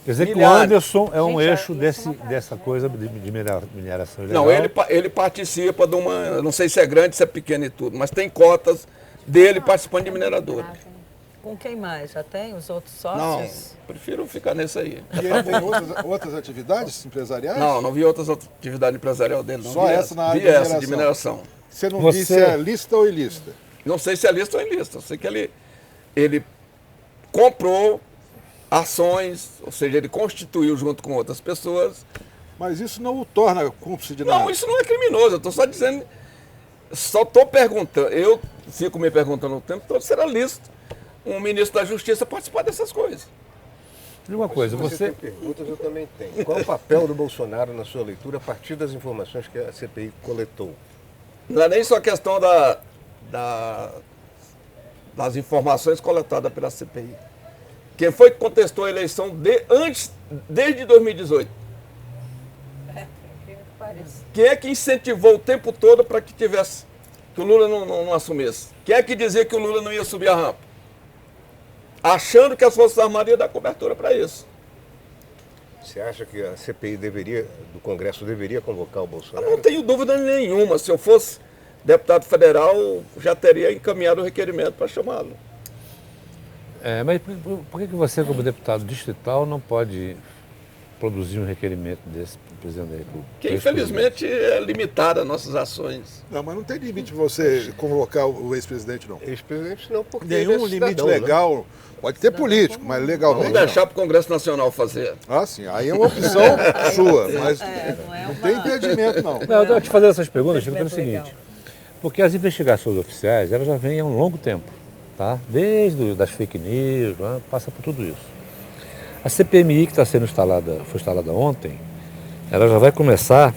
Speaker 5: Quer dizer que o
Speaker 2: Milhares.
Speaker 5: Anderson é um
Speaker 3: Gente,
Speaker 5: eixo
Speaker 3: isso é uma
Speaker 5: dessa coisa de mineração ilegal.
Speaker 2: Não, ele participa de uma, não sei se é grande, se é pequeno e tudo, mas tem cotas dele participando de mineradores.
Speaker 3: Com quem mais? Já tem os outros
Speaker 2: Não,
Speaker 3: sócios?
Speaker 2: prefiro ficar nesse aí.
Speaker 4: E ele tem outras atividades empresariais?
Speaker 2: Não vi outras atividades empresariais dele. Não.
Speaker 4: Só
Speaker 2: Vi
Speaker 4: essa na área
Speaker 2: vi
Speaker 4: de
Speaker 2: essa de mineração.
Speaker 4: Você não
Speaker 5: Você-
Speaker 4: disse se é lista ou ilícita?
Speaker 2: Não sei se é lista ou ilícita. Eu sei que ele comprou ações, ou seja, ele constituiu junto com outras pessoas.
Speaker 4: Mas isso não o torna cúmplice de nada.
Speaker 2: Não, isso não é criminoso. Eu estou só dizendo, só estou perguntando. Eu fico me perguntando o tempo todo, será lícito um ministro da Justiça participar dessas coisas?
Speaker 5: Diga uma coisa,
Speaker 1: Se
Speaker 5: você...
Speaker 1: tem perguntas, eu também tenho. Qual o papel do Bolsonaro na sua leitura a partir das informações que a CPI coletou?
Speaker 2: Não é nem só questão das informações coletadas pela CPI. Quem foi que contestou a eleição desde 2018? Quem é que incentivou o tempo todo para que o Lula não assumisse? Quem é que dizia que o Lula não ia subir a rampa? Achando que as Forças Armadas iam dar cobertura para isso.
Speaker 1: Você acha que a CPI do Congresso deveria convocar o
Speaker 2: Eu
Speaker 1: Bolsonaro?
Speaker 2: não tenho dúvida nenhuma. Se eu fosse deputado federal, já teria encaminhado o requerimento para chamá-lo.
Speaker 5: Mas por que você, como deputado distrital, não pode produzir um requerimento desse para o presidente da República?
Speaker 2: Que infelizmente é limitada as nossas ações.
Speaker 4: Não, mas não tem limite para você convocar o ex-presidente, não.
Speaker 1: Ex-presidente não, porque ele é
Speaker 4: Nenhum limite
Speaker 1: cidadão, né?
Speaker 4: legal. Pode ter político, mas legalmente
Speaker 2: Vamos deixar para o Congresso Nacional fazer.
Speaker 4: Ah, sim. Aí é uma opção sua, mas
Speaker 3: não é
Speaker 4: não
Speaker 3: uma...
Speaker 4: tem impedimento, não.
Speaker 5: Não, eu estou te fazendo essas perguntas pelo
Speaker 3: Legal.
Speaker 5: seguinte, porque as investigações oficiais, elas já vêm há um longo tempo, tá? Desde das fake news, né? Passa por tudo isso. A CPMI que está sendo foi instalada ontem, ela já vai começar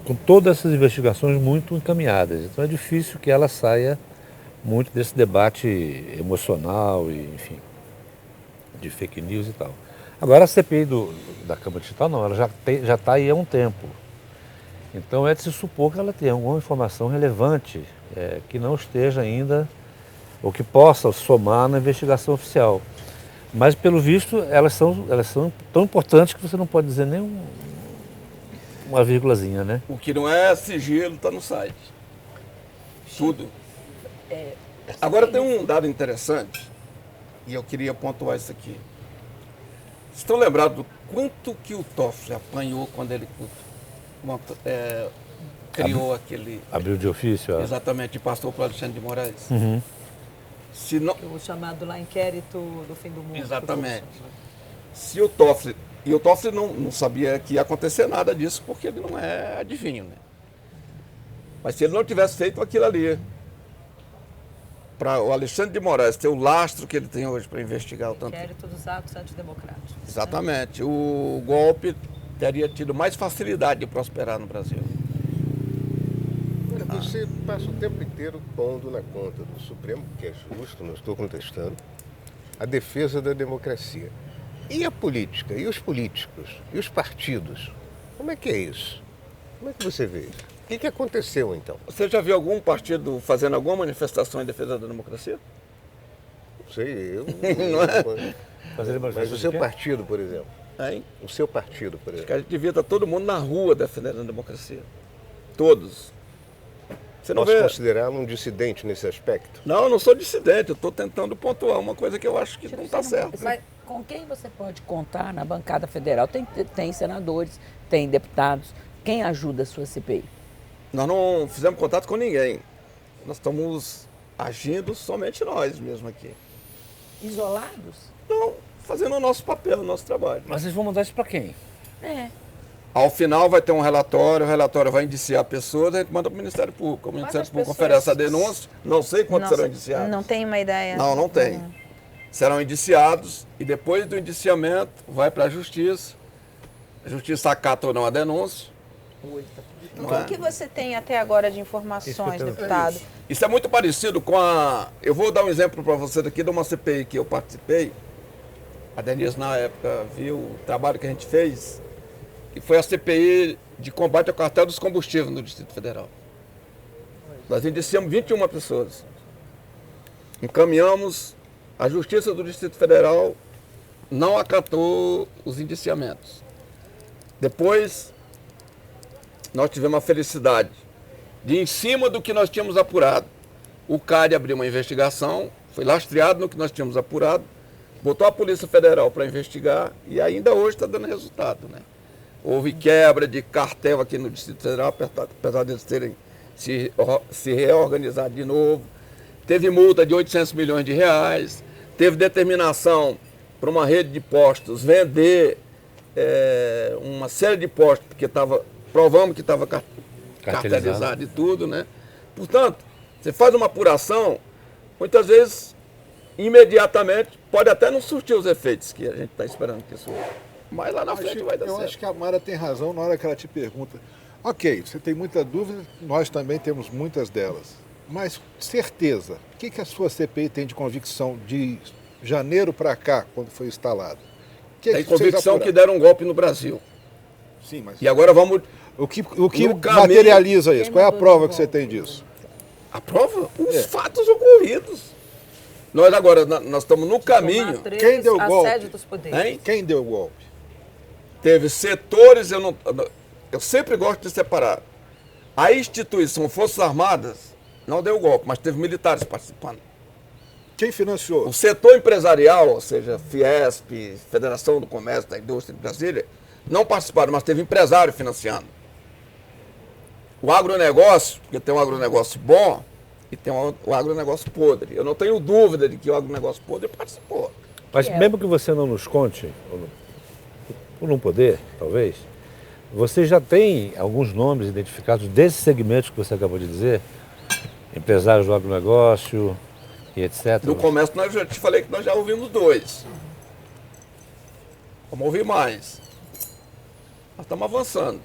Speaker 5: com todas essas investigações muito encaminhadas. Então é difícil que ela saia muito desse debate emocional e, enfim, de fake news e tal. Agora a CPI da Câmara Digital não, ela já está aí há um tempo. Então é de se supor que ela tenha alguma informação relevante que não esteja ainda, ou que possa somar na investigação oficial. Mas, pelo visto, elas são tão importantes que você não pode dizer nem uma vírgulazinha, né?
Speaker 2: O que não é sigilo está no site. Tudo. Agora tem um dado interessante, e eu queria pontuar isso aqui. Vocês estão lembrados do quanto que o Toffoli apanhou quando ele criou aquele...
Speaker 5: Abriu de ofício.
Speaker 2: Exatamente, e passou para o Alexandre de Moraes.
Speaker 5: Uhum.
Speaker 2: Se não,
Speaker 3: O chamado lá inquérito do fim do mundo.
Speaker 2: exatamente. Se o Toffoli... E o Toffoli não sabia que ia acontecer nada disso, porque ele não é adivinho, né? Mas se ele não tivesse feito aquilo ali, para o Alexandre de Moraes ter o lastro que ele tem hoje para investigar o tanto...
Speaker 3: Inquérito dos atos antidemocráticos.
Speaker 2: Exatamente. O golpe teria tido mais facilidade de prosperar no Brasil.
Speaker 1: Olha, você passa o tempo inteiro pondo na conta do Supremo, que é justo, não estou contestando, a defesa da democracia. E a política? E os políticos? E os partidos? Como é que é isso? Como é que você vê isso? O que aconteceu, então?
Speaker 2: Você já viu algum partido fazendo alguma manifestação em defesa da democracia?
Speaker 1: Não sei, eu...
Speaker 2: Não é?
Speaker 1: Mas o seu partido, por exemplo?
Speaker 2: Hein?
Speaker 1: O seu partido, por
Speaker 2: Acho
Speaker 1: exemplo?
Speaker 2: que a gente devia estar todo mundo na rua defendendo a democracia. Todos. Você não
Speaker 1: Posso
Speaker 2: vê...
Speaker 1: considerá-lo um dissidente nesse aspecto?
Speaker 2: Não, eu não sou dissidente, eu estou tentando pontuar uma coisa que eu acho que não está certo.
Speaker 6: Mas com quem você pode contar na bancada federal? Tem senadores, tem deputados. Quem ajuda a sua CPI?
Speaker 2: Nós não fizemos contato com ninguém. Nós estamos agindo somente nós mesmo aqui.
Speaker 6: Isolados?
Speaker 2: Não, fazendo o nosso papel, o nosso trabalho.
Speaker 5: Mas vocês vão mandar isso para quem?
Speaker 2: Ao final vai ter um relatório, o relatório vai indiciar pessoas, a gente manda para o Ministério Público. O Ministério Público oferece a denúncia, não sei quantos serão indiciados.
Speaker 7: Não tem uma ideia.
Speaker 2: Não tem. Serão indiciados e depois do indiciamento vai para a Justiça. A justiça acata ou não a denúncia.
Speaker 7: O que você tem até agora de informações, deputado?
Speaker 2: Isso é muito parecido com a... Eu vou dar um exemplo para vocês aqui de uma CPI que eu participei. A Denise, na época, viu o trabalho que a gente fez. E foi a CPI de combate ao cartel dos combustíveis no Distrito Federal. Nós indiciamos 21 pessoas. Encaminhamos, a Justiça do Distrito Federal não acatou os indiciamentos. Depois, nós tivemos a felicidade de, em cima do que nós tínhamos apurado, o CARI abriu uma investigação, foi lastreado no que nós tínhamos apurado, botou a Polícia Federal para investigar e ainda hoje está dando resultado, né? Houve quebra de cartel aqui no Distrito Federal, apesar de eles terem se reorganizado de novo. Teve multa de 800 milhões de reais, teve determinação para uma rede de postos vender uma série de postos, porque provamos que estava cartelizado e tudo, né? Portanto, você faz uma apuração, muitas vezes, imediatamente, pode até não surtir os efeitos que a gente está esperando que isso... Mas lá na frente vai dar certo.
Speaker 4: Eu acho que a Mara tem razão na hora que ela te pergunta. Ok, você tem muita dúvida, nós também temos muitas delas. Mas certeza, o que a sua CPI tem de convicção de janeiro para cá, quando foi instalada?
Speaker 2: Tem convicção que deram um golpe no Brasil.
Speaker 4: Sim, mas...
Speaker 2: E agora vamos...
Speaker 4: O que materializa isso? Qual é a prova que você tem disso?
Speaker 2: A prova? Os fatos ocorridos. Nós agora, nós estamos no caminho.
Speaker 4: Quem deu o golpe?
Speaker 2: Hein?
Speaker 4: Quem deu o golpe?
Speaker 2: Teve setores, eu sempre gosto de separar. A instituição Forças Armadas não deu golpe, mas teve militares participando.
Speaker 4: Quem financiou?
Speaker 2: O setor empresarial, ou seja, Fiesp, Federação do Comércio da Indústria de Brasília, não participaram, mas teve empresário financiando. O agronegócio, porque tem um agronegócio bom e tem o agronegócio podre. Eu não tenho dúvida de que o agronegócio podre participou.
Speaker 5: Mas mesmo que você não nos conte, por não poder, talvez, você já tem alguns nomes identificados desses segmentos que você acabou de dizer? Empresários do agronegócio e etc.
Speaker 2: No comércio, eu já te falei que nós já ouvimos 2. Vamos ouvir mais. Nós estamos avançando.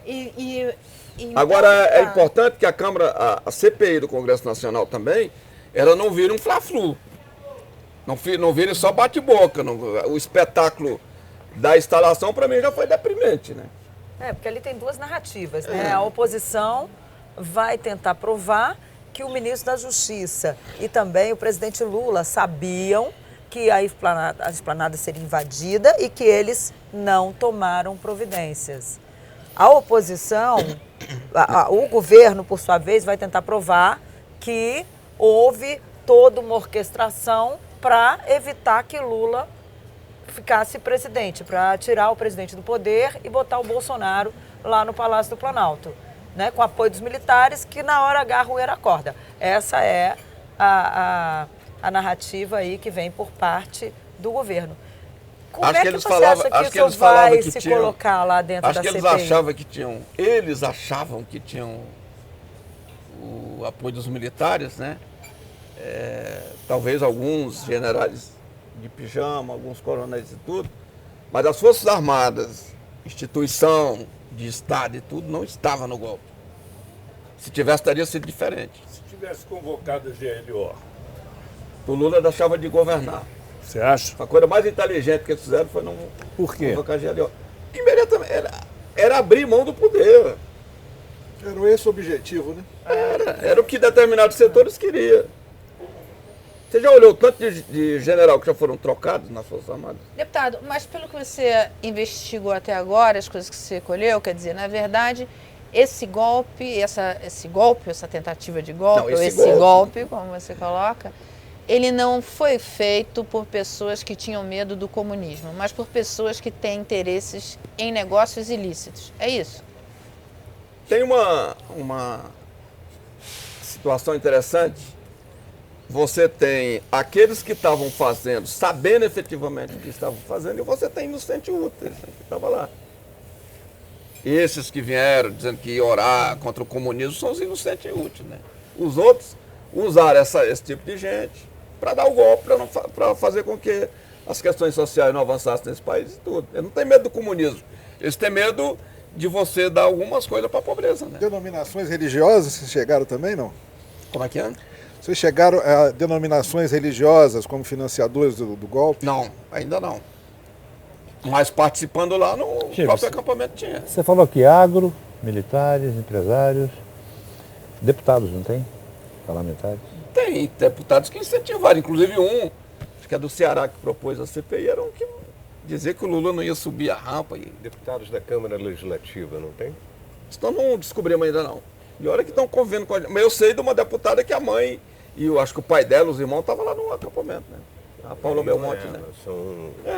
Speaker 2: Agora, é importante que a Câmara, a CPI do Congresso Nacional também, ela não vire um fla-flu. Não vire só bate-boca. O espetáculo da instalação, para mim, já foi deprimente, né?
Speaker 3: Porque ali tem 2 narrativas, né? A oposição vai tentar provar que o ministro da Justiça e também o presidente Lula sabiam que a esplanada seria invadida e que eles não tomaram providências. A oposição, o governo, por sua vez, vai tentar provar que houve toda uma orquestração para evitar que Lula ficasse presidente, para tirar o presidente do poder e botar o Bolsonaro lá no Palácio do Planalto, né, com apoio dos militares, que na hora H roer a corda. Essa é a narrativa aí que vem por parte do governo. Como é que você acha que isso vai se colocar lá dentro da CPI?
Speaker 2: Eles achavam que tinham o apoio dos militares, né? Talvez alguns generais de pijama, alguns coronéis e tudo, mas as Forças Armadas, instituição de Estado e tudo, não estava no golpe. Se tivesse, teria sido diferente.
Speaker 8: Se tivesse convocado a GLO,
Speaker 2: o Lula deixava de governar.
Speaker 8: você acha?
Speaker 2: A coisa mais inteligente que eles fizeram foi não
Speaker 4: Por quê?
Speaker 2: convocar a GLO. Imediatamente, era abrir mão do poder.
Speaker 4: Era esse o objetivo, né?
Speaker 2: Era o que determinados setores queriam. Você já olhou o tanto de general que já foram trocados nas Forças Armadas?
Speaker 7: Deputado, mas pelo que você investigou até agora, as coisas que você colheu, quer dizer, na verdade, esse golpe, essa tentativa de golpe,
Speaker 2: não,
Speaker 7: esse golpe, como você coloca, ele não foi feito por pessoas que tinham medo do comunismo, mas por pessoas que têm interesses em negócios ilícitos. É isso?
Speaker 2: Tem uma situação interessante. Você tem aqueles que estavam fazendo, sabendo efetivamente o que estavam fazendo, e você tem inocente útil, né, que estava lá. Esses que vieram dizendo que ia orar contra o comunismo são os inocentes úteis, né? Os outros usaram esse tipo de gente para dar o golpe, para fazer com que as questões sociais não avançassem nesse país e tudo. Ele não tem medo do comunismo. Eles têm medo de você dar algumas coisas para a pobreza, né?
Speaker 4: Denominações religiosas, vocês chegaram também, não?
Speaker 2: Como é que é?
Speaker 4: Vocês chegaram a denominações religiosas como financiadores do golpe?
Speaker 2: Não, ainda não. Mas participando lá no
Speaker 5: Chico,
Speaker 2: próprio acampamento tinha.
Speaker 5: Você falou aqui agro, militares, empresários, deputados, não tem? Parlamentares?
Speaker 2: Tem deputados que incentivaram, inclusive acho que é do Ceará que propôs a CPI, era um que dizia que o Lula não ia subir a rampa.
Speaker 1: Deputados da Câmara Legislativa, não tem?
Speaker 2: Então não descobrimos ainda não. E olha que estão convivendo com a gente. Mas eu sei de uma deputada que a mãe e eu acho que o pai dela, os irmãos, estavam lá no acampamento, né? A Paula Belmonte, né?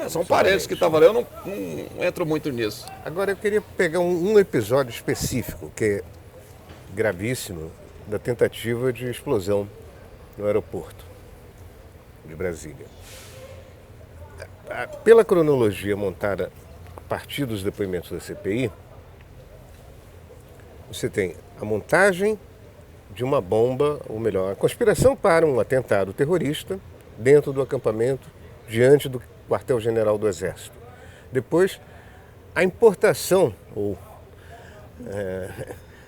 Speaker 2: São parentes que estavam lá, eu não entro muito nisso.
Speaker 1: Agora eu queria pegar um episódio específico, que é gravíssimo, da tentativa de explosão no aeroporto de Brasília. Pela cronologia montada a partir dos depoimentos da CPI, você tem a montagem de uma bomba, ou melhor, a conspiração para um atentado terrorista dentro do acampamento, diante do quartel-general do Exército. Depois, a importação,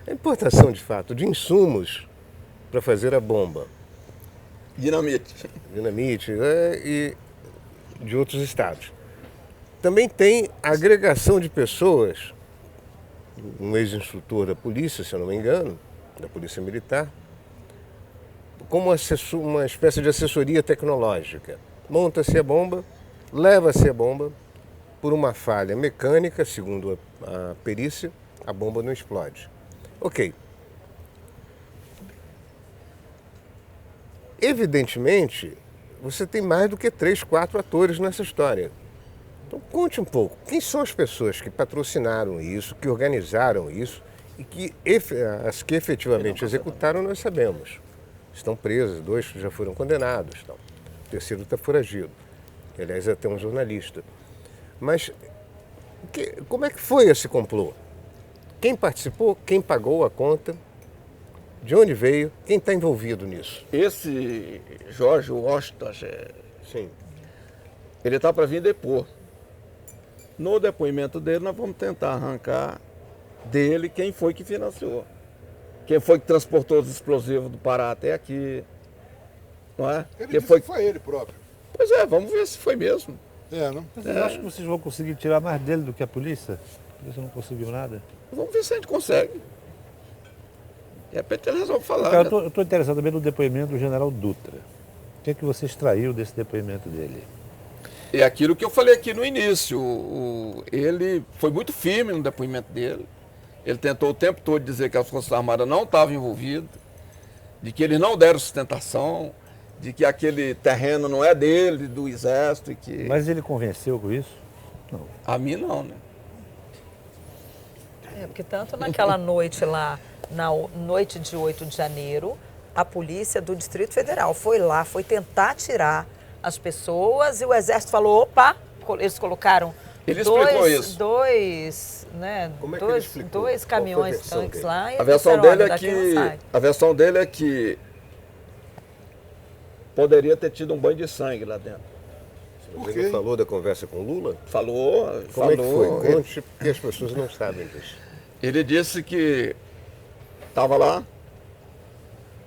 Speaker 1: a importação de fato, de insumos para fazer a bomba.
Speaker 2: Dinamite
Speaker 1: E de outros estados. Também tem a agregação de pessoas, um ex-instrutor da polícia, se eu não me engano, da polícia militar, como uma espécie de assessoria tecnológica. Monta-se a bomba, leva-se a bomba, por uma falha mecânica, segundo a perícia, a bomba não explode. Ok. Evidentemente, você tem mais do que 3, 4 atores nessa história. Então conte um pouco, quem são as pessoas que patrocinaram isso, que organizaram isso e que as que efetivamente executaram nós sabemos. Estão presas, 2 já foram condenados, o terceiro está foragido. Aliás, é até um jornalista. Mas como é que foi esse complô? Quem participou? Quem pagou a conta? De onde veio? Quem está envolvido nisso?
Speaker 2: Esse Jorge Washington,
Speaker 1: Sim.
Speaker 2: ele está para vir depor. No depoimento dele, nós vamos tentar arrancar dele quem foi que financiou. Quem foi que transportou os explosivos do Pará até aqui. Não é?
Speaker 4: Ele
Speaker 2: Quem
Speaker 4: disse
Speaker 2: foi...
Speaker 4: que foi ele próprio.
Speaker 2: Pois é, vamos ver se foi mesmo.
Speaker 4: Não?
Speaker 5: Vocês acham que vocês vão conseguir tirar mais dele do que a polícia? A polícia não conseguiu nada?
Speaker 2: Vamos ver se a gente consegue. De repente ele resolve falar.
Speaker 5: Cara,
Speaker 2: né?
Speaker 5: eu estou interessado também no depoimento do general Dutra. O que é que você extraiu desse depoimento dele?
Speaker 2: É aquilo que eu falei aqui no início. Ele foi muito firme no depoimento dele. Ele tentou o tempo todo dizer que as Forças Armadas não estavam envolvidas, de que eles não deram sustentação, de que aquele terreno não é dele, do Exército. E que...
Speaker 5: Mas ele convenceu com isso? Não.
Speaker 2: A mim não, né?
Speaker 3: Porque tanto naquela noite lá, na noite de 8 de janeiro, a polícia do Distrito Federal foi lá, foi tentar tirar as pessoas e o Exército falou, opa, eles colocaram
Speaker 2: Ele explicou isso.
Speaker 1: Como é que ele explicou?
Speaker 3: dois
Speaker 1: Qual foi a
Speaker 3: caminhões,
Speaker 1: versão
Speaker 3: tanques
Speaker 1: dele?
Speaker 3: lá. E
Speaker 2: A versão
Speaker 3: disseram,
Speaker 2: dele
Speaker 3: olha,
Speaker 2: é
Speaker 3: daqui não
Speaker 2: que
Speaker 3: sai.
Speaker 2: a versão dele é que poderia ter tido um banho de sangue lá dentro.
Speaker 1: Você não falou da conversa com o Lula?
Speaker 2: Falou.
Speaker 1: Como é que foi? Conte, porque as pessoas não sabem disso.
Speaker 2: Ele disse que estava lá,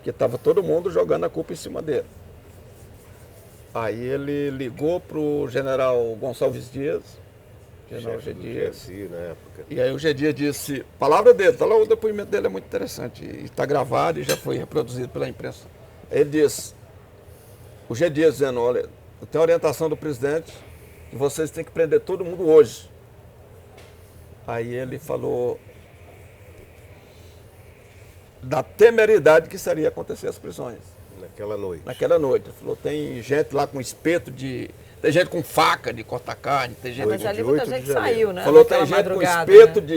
Speaker 2: que estava todo mundo jogando a culpa em cima dele. Aí ele ligou para o general Gonçalves Dias, general G. Dias,
Speaker 1: na época.
Speaker 2: e aí o G. Dias disse, palavra dele, tá lá, o depoimento dele é muito interessante, e está gravado e já foi reproduzido pela imprensa. Ele disse, o G. Dias dizendo, olha, eu tenho a orientação do presidente que vocês têm que prender todo mundo hoje. Aí ele falou da temeridade que seria acontecer as prisões.
Speaker 1: Naquela noite.
Speaker 2: Naquela noite. Ele falou, tem gente lá com espeto de... Tem gente com faca de cortar carne, tem gente...
Speaker 3: Mas
Speaker 2: com-
Speaker 3: ali
Speaker 1: 8
Speaker 3: muita
Speaker 1: de
Speaker 3: gente
Speaker 1: janeiro.
Speaker 3: saiu, né?
Speaker 2: Falou,
Speaker 3: naquela
Speaker 2: tem gente com
Speaker 3: madrugada,
Speaker 2: espeto
Speaker 3: né?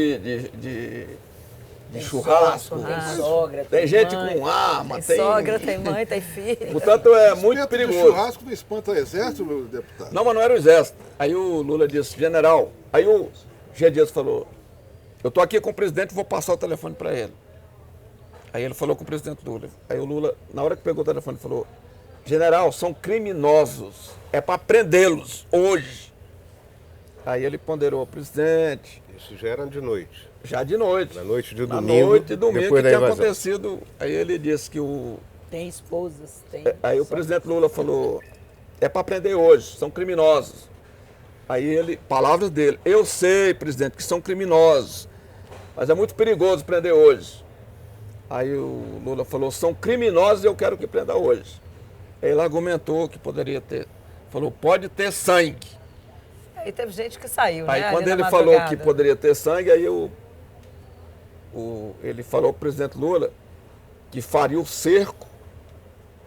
Speaker 2: de churrasco.
Speaker 3: churrasco.
Speaker 6: Tem sogra,
Speaker 2: Tem gente
Speaker 3: mãe,
Speaker 2: com arma,
Speaker 3: Tem
Speaker 2: tem...
Speaker 3: sogra, tem mãe, tem filho.
Speaker 2: Portanto, é muito
Speaker 4: Espeto de
Speaker 2: perigoso.
Speaker 4: churrasco não espanta o exército, meu deputado?
Speaker 2: Não, mas não era o exército. Aí o Lula disse, general, aí o G. Dias falou, eu estou aqui com o presidente, vou passar o telefone para ele. Aí ele falou com o presidente Lula. Aí o Lula, na hora que pegou o telefone, falou, general, são criminosos, é para prendê-los hoje. Aí ele ponderou o presidente,
Speaker 1: Isso já era de noite.
Speaker 2: já de noite.
Speaker 1: Na noite de
Speaker 2: Na
Speaker 1: domingo.
Speaker 2: noite de domingo
Speaker 1: depois
Speaker 2: que
Speaker 1: da
Speaker 2: tinha
Speaker 1: invasão.
Speaker 2: acontecido. Aí ele disse que o.
Speaker 6: Tem esposas, tem.
Speaker 2: Aí o presidente Lula falou, é para prender hoje, são criminosos. Aí ele, palavras dele, eu sei, presidente, que são criminosos, mas é muito perigoso prender hoje. Aí o Lula falou, são criminosos e eu quero que prenda hoje. Aí ele argumentou que poderia ter, falou, pode ter sangue.
Speaker 3: Aí teve gente que saiu,
Speaker 2: Aí
Speaker 3: né?
Speaker 2: quando
Speaker 3: ali na
Speaker 2: ele falou que
Speaker 3: madrugada.
Speaker 2: poderia ter sangue, aí ele falou para o presidente Lula que faria o cerco,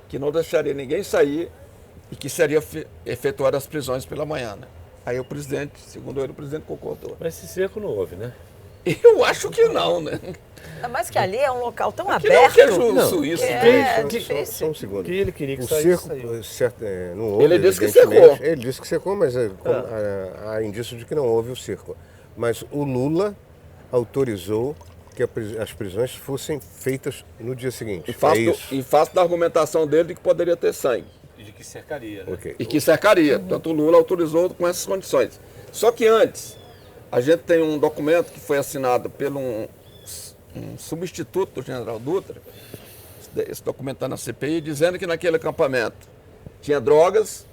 Speaker 2: que não deixaria ninguém sair e que seria efetuar as prisões pela manhã, né? Aí o presidente, segundo ele, o presidente concordou.
Speaker 5: Mas esse cerco não houve, né?
Speaker 2: Eu acho que não, né?
Speaker 3: Ainda mais que ali é um local tão
Speaker 2: Que não
Speaker 3: aberto.
Speaker 2: que é Suíço,
Speaker 3: É,
Speaker 2: né?
Speaker 1: Só
Speaker 3: difícil.
Speaker 1: um segundo.
Speaker 5: Que ele queria que
Speaker 1: O
Speaker 5: saísse,
Speaker 1: cerco,
Speaker 5: saiu.
Speaker 1: não houve.
Speaker 2: Ele disse que
Speaker 1: evidentemente.
Speaker 2: cercou.
Speaker 1: Ele disse que secou, mas há indício de que não houve o cerco. Mas o Lula autorizou que as prisões fossem feitas no dia seguinte.
Speaker 2: E faço da argumentação dele de que poderia ter sangue.
Speaker 5: E de que cercaria, né?
Speaker 1: Ok.
Speaker 2: E que cercaria. Portanto, o Lula autorizou com essas condições. Só que antes, a gente tem um documento que foi assinado pelo um substituto do general Dutra, esse documento está na CPI, dizendo que naquele acampamento tinha drogas.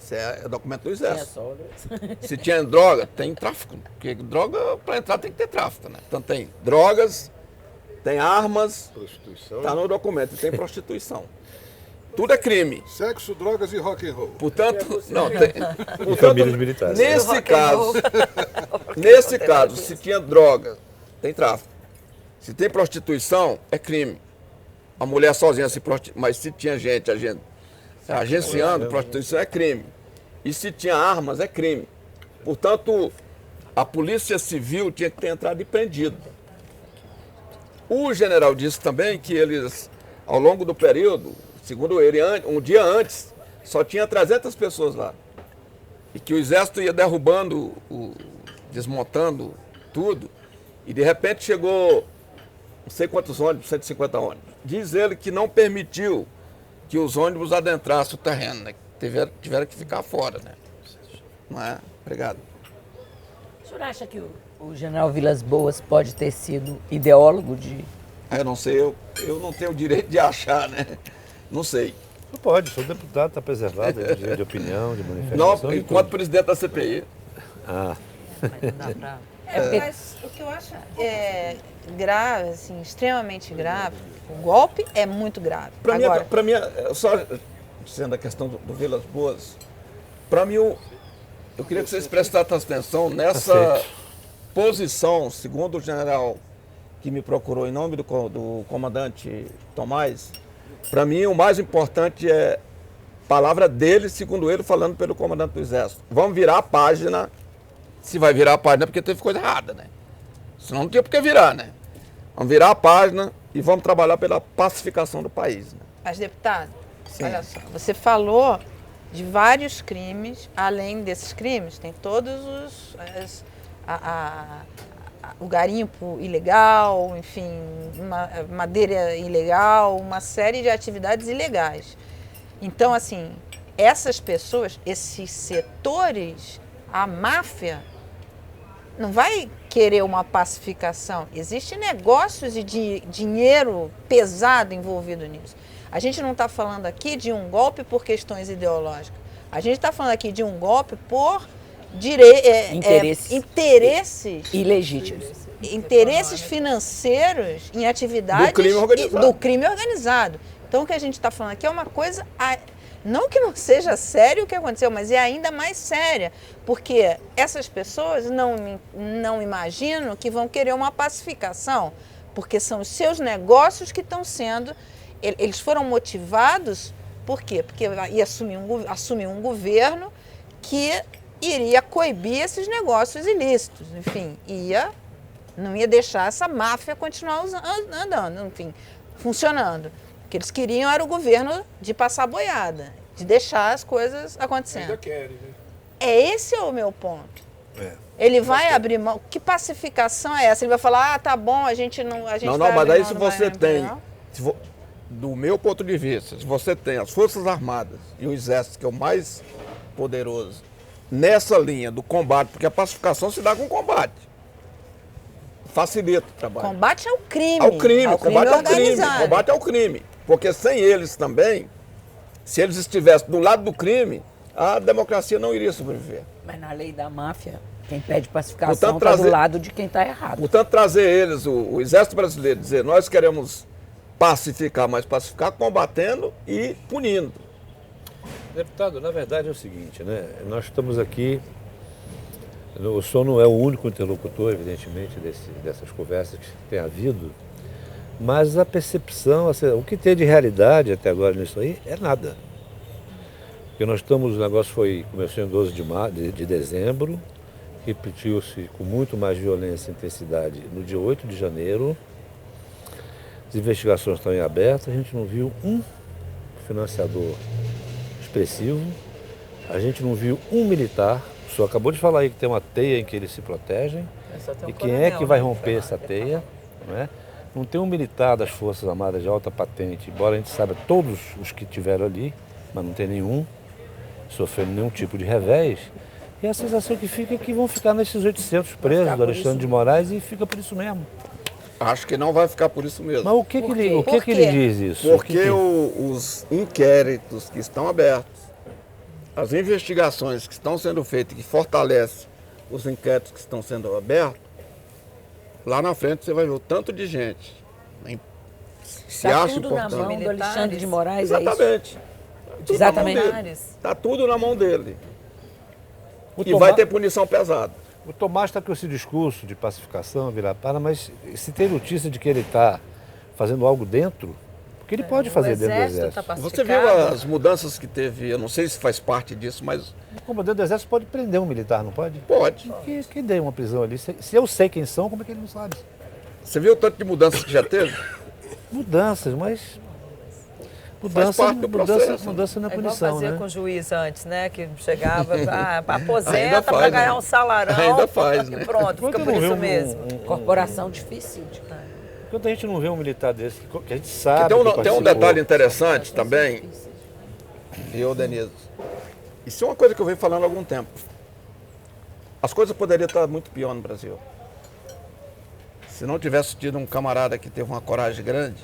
Speaker 2: Isso é documento do
Speaker 6: Tem as
Speaker 2: Exército.
Speaker 6: sogra.
Speaker 2: Se tinha droga, tem tráfico. Porque droga, para entrar, tem que ter tráfico, né? Então tem drogas, tem armas,
Speaker 1: Prostituição.
Speaker 2: está no documento, e tem prostituição. Tudo é crime.
Speaker 4: Sexo, drogas e rock and roll.
Speaker 2: Portanto, não, tem.
Speaker 5: E famílias militares.
Speaker 2: Nesse
Speaker 3: Rock and roll.
Speaker 2: Nesse caso, se tinha droga, tem tráfico. Se tem prostituição, é crime. A mulher sozinha se prostitui, mas se tinha gente agenciando, prostituição é crime. E se tinha armas, é crime. Portanto, a Polícia Civil tinha que ter entrado e prendido. O general disse também que eles, ao longo do período, segundo ele, um dia antes, só tinha 300 pessoas lá. E que o Exército ia derrubando, desmontando tudo, e de repente chegou não sei quantos ônibus, 150 ônibus. Diz ele que não permitiu que os ônibus adentrassem o terreno, né? Tiveram que ficar fora, né? Não é? Obrigado.
Speaker 6: O senhor acha que o general Vilas Boas pode ter sido ideólogo de...
Speaker 2: Eu não sei, eu não tenho o direito de achar, né? Não sei.
Speaker 5: Não pode, sou deputado, está preservado, é direito de opinião, de
Speaker 2: Não,
Speaker 5: manifestação. de
Speaker 2: enquanto
Speaker 5: tudo.
Speaker 2: presidente da CPI.
Speaker 5: Ah,
Speaker 3: Mas não dá pra...
Speaker 7: Mas o que eu acho grave, assim, extremamente grave, o golpe é muito grave. Agora,
Speaker 2: Para mim, só dizendo a questão do Vilas Boas, para mim, eu queria que vocês prestassem atenção nessa
Speaker 5: Aceito.
Speaker 2: posição, segundo o general que me procurou em nome do comandante Tomás, para mim o mais importante é a palavra dele, segundo ele, falando pelo comandante do Exército. Vamos virar a página, se vai virar a página é porque teve coisa errada, né? Senão não tinha por que virar, né? Vamos virar a página e vamos trabalhar pela pacificação do país. Né?
Speaker 7: mas deputado, olha só, você falou de vários crimes, além desses crimes, tem todos o garimpo ilegal, enfim, madeira ilegal, uma série de atividades ilegais. Então, assim, essas pessoas, esses setores, a máfia, não vai querer uma pacificação. Existem negócios e dinheiro pesado envolvido nisso. A gente não está falando aqui de um golpe por questões ideológicas. A gente está falando aqui de um golpe por interesses
Speaker 6: ilegítimos.
Speaker 7: interesses financeiros em atividades
Speaker 2: Do crime organizado.
Speaker 7: do crime organizado. Então, o que a gente está falando aqui é uma coisa, não que não seja sério o que aconteceu, mas é ainda mais séria, porque essas pessoas não imaginam que vão querer uma pacificação, porque são os seus negócios que estão sendo, eles foram motivados, por quê? Porque ia assumir um governo que iria coibir esses negócios ilícitos, enfim, não ia deixar essa máfia continuar andando, enfim, funcionando. O que eles queriam era o governo de passar boiada, de deixar as coisas acontecendo.
Speaker 8: Ainda querem, né?
Speaker 7: Esse é o meu ponto. Ele vai abrir mão. Que pacificação é essa? Ele vai falar, tá bom, a gente não.
Speaker 2: Não, mas aí se você tem, do meu ponto de vista, se você tem as Forças Armadas e o Exército, que é o mais poderoso, nessa linha do combate, porque a pacificação se dá com combate. Facilita o trabalho.
Speaker 7: Combate ao crime.
Speaker 2: Ao crime, combate ao crime,
Speaker 7: organizado.
Speaker 2: combate ao crime. Porque sem eles também, se eles estivessem do lado do crime, a democracia não iria sobreviver.
Speaker 6: Mas na lei da máfia, quem pede pacificação
Speaker 2: Portanto,
Speaker 6: está
Speaker 2: trazer-
Speaker 6: do lado de quem está errado.
Speaker 2: Portanto, trazer eles, o Exército Brasileiro, dizer nós queremos pacificar, mas pacificar combatendo e punindo.
Speaker 5: Deputado, na verdade é o seguinte, né? Nós estamos aqui, o senhor não é o único interlocutor, evidentemente, dessas conversas que tem havido, mas a percepção, assim, o que tem de realidade até agora nisso aí é nada. Porque nós estamos, o negócio começou em 12 de dezembro, repetiu-se com muito mais violência e intensidade no dia 8 de janeiro, as investigações estão em aberto, a gente não viu um financiador expressivo, a gente não viu um militar, o senhor acabou de falar aí que tem uma teia em que eles se protegem,
Speaker 3: Só tem um
Speaker 5: e quem é
Speaker 3: coronel,
Speaker 5: que vai
Speaker 3: né,
Speaker 5: romper essa teia, não é? Não tem um militar das Forças Armadas de alta patente, embora a gente saiba todos os que tiveram ali, mas não tem nenhum sofrendo nenhum tipo de revés, e a sensação que fica é que vão ficar nesses 800 presos do Alexandre de Moraes e fica por isso mesmo.
Speaker 2: Acho que não vai ficar por isso mesmo.
Speaker 5: Mas o que,
Speaker 7: Por
Speaker 5: que, ele,
Speaker 7: quê?
Speaker 5: o que,
Speaker 7: Por
Speaker 5: que ele
Speaker 7: quê?
Speaker 5: diz isso?
Speaker 2: Porque
Speaker 5: O que que-
Speaker 2: os inquéritos que estão abertos, as investigações que estão sendo feitas, que fortalecem os inquéritos que estão sendo abertos, lá na frente você vai ver o tanto de gente se
Speaker 6: Está
Speaker 2: acha
Speaker 6: tudo na
Speaker 2: importante.
Speaker 6: mão do Alexandre de Moraes, é isso?
Speaker 2: Exatamente.
Speaker 6: Exatamente.
Speaker 2: Está tudo na mão dele.
Speaker 5: O
Speaker 2: E
Speaker 5: Tomás-
Speaker 2: vai ter punição pesada.
Speaker 5: O Tomás está com esse discurso de pacificação, Virapara, mas se tem notícia de que ele está fazendo algo dentro, porque ele pode fazer dentro do Exército.
Speaker 3: Tá
Speaker 2: Você viu as mudanças que teve, eu não sei se faz parte disso, mas
Speaker 5: O comandante do Exército pode prender um militar, não pode?
Speaker 2: pode.
Speaker 5: Que dê uma prisão ali. Se eu sei quem são, como é que ele não sabe?
Speaker 2: Você viu o tanto de mudanças que já teve?
Speaker 5: Mudanças, mas...
Speaker 2: Faz parte do processo.
Speaker 5: Mudança na
Speaker 3: É igual
Speaker 5: punição,
Speaker 3: fazia
Speaker 5: né?
Speaker 3: com o juiz antes, né? Que chegava, aposenta
Speaker 2: Ainda
Speaker 3: para
Speaker 2: faz,
Speaker 3: ganhar
Speaker 2: né?
Speaker 3: um salarão.
Speaker 2: Ainda faz, né?
Speaker 3: E pronto,
Speaker 5: Enquanto
Speaker 3: fica por
Speaker 5: não vê
Speaker 3: isso
Speaker 5: um-
Speaker 3: mesmo.
Speaker 6: Corporação de suicídio.
Speaker 5: Enquanto a gente não vê um militar desse, que a gente sabe
Speaker 2: Tem um,
Speaker 5: que
Speaker 2: tem um
Speaker 5: participou.
Speaker 2: detalhe interessante também, viu, Denise? Isso é uma coisa que eu venho falando há algum tempo. As coisas poderiam estar muito pior no Brasil. Se não tivesse tido um camarada que teve uma coragem grande,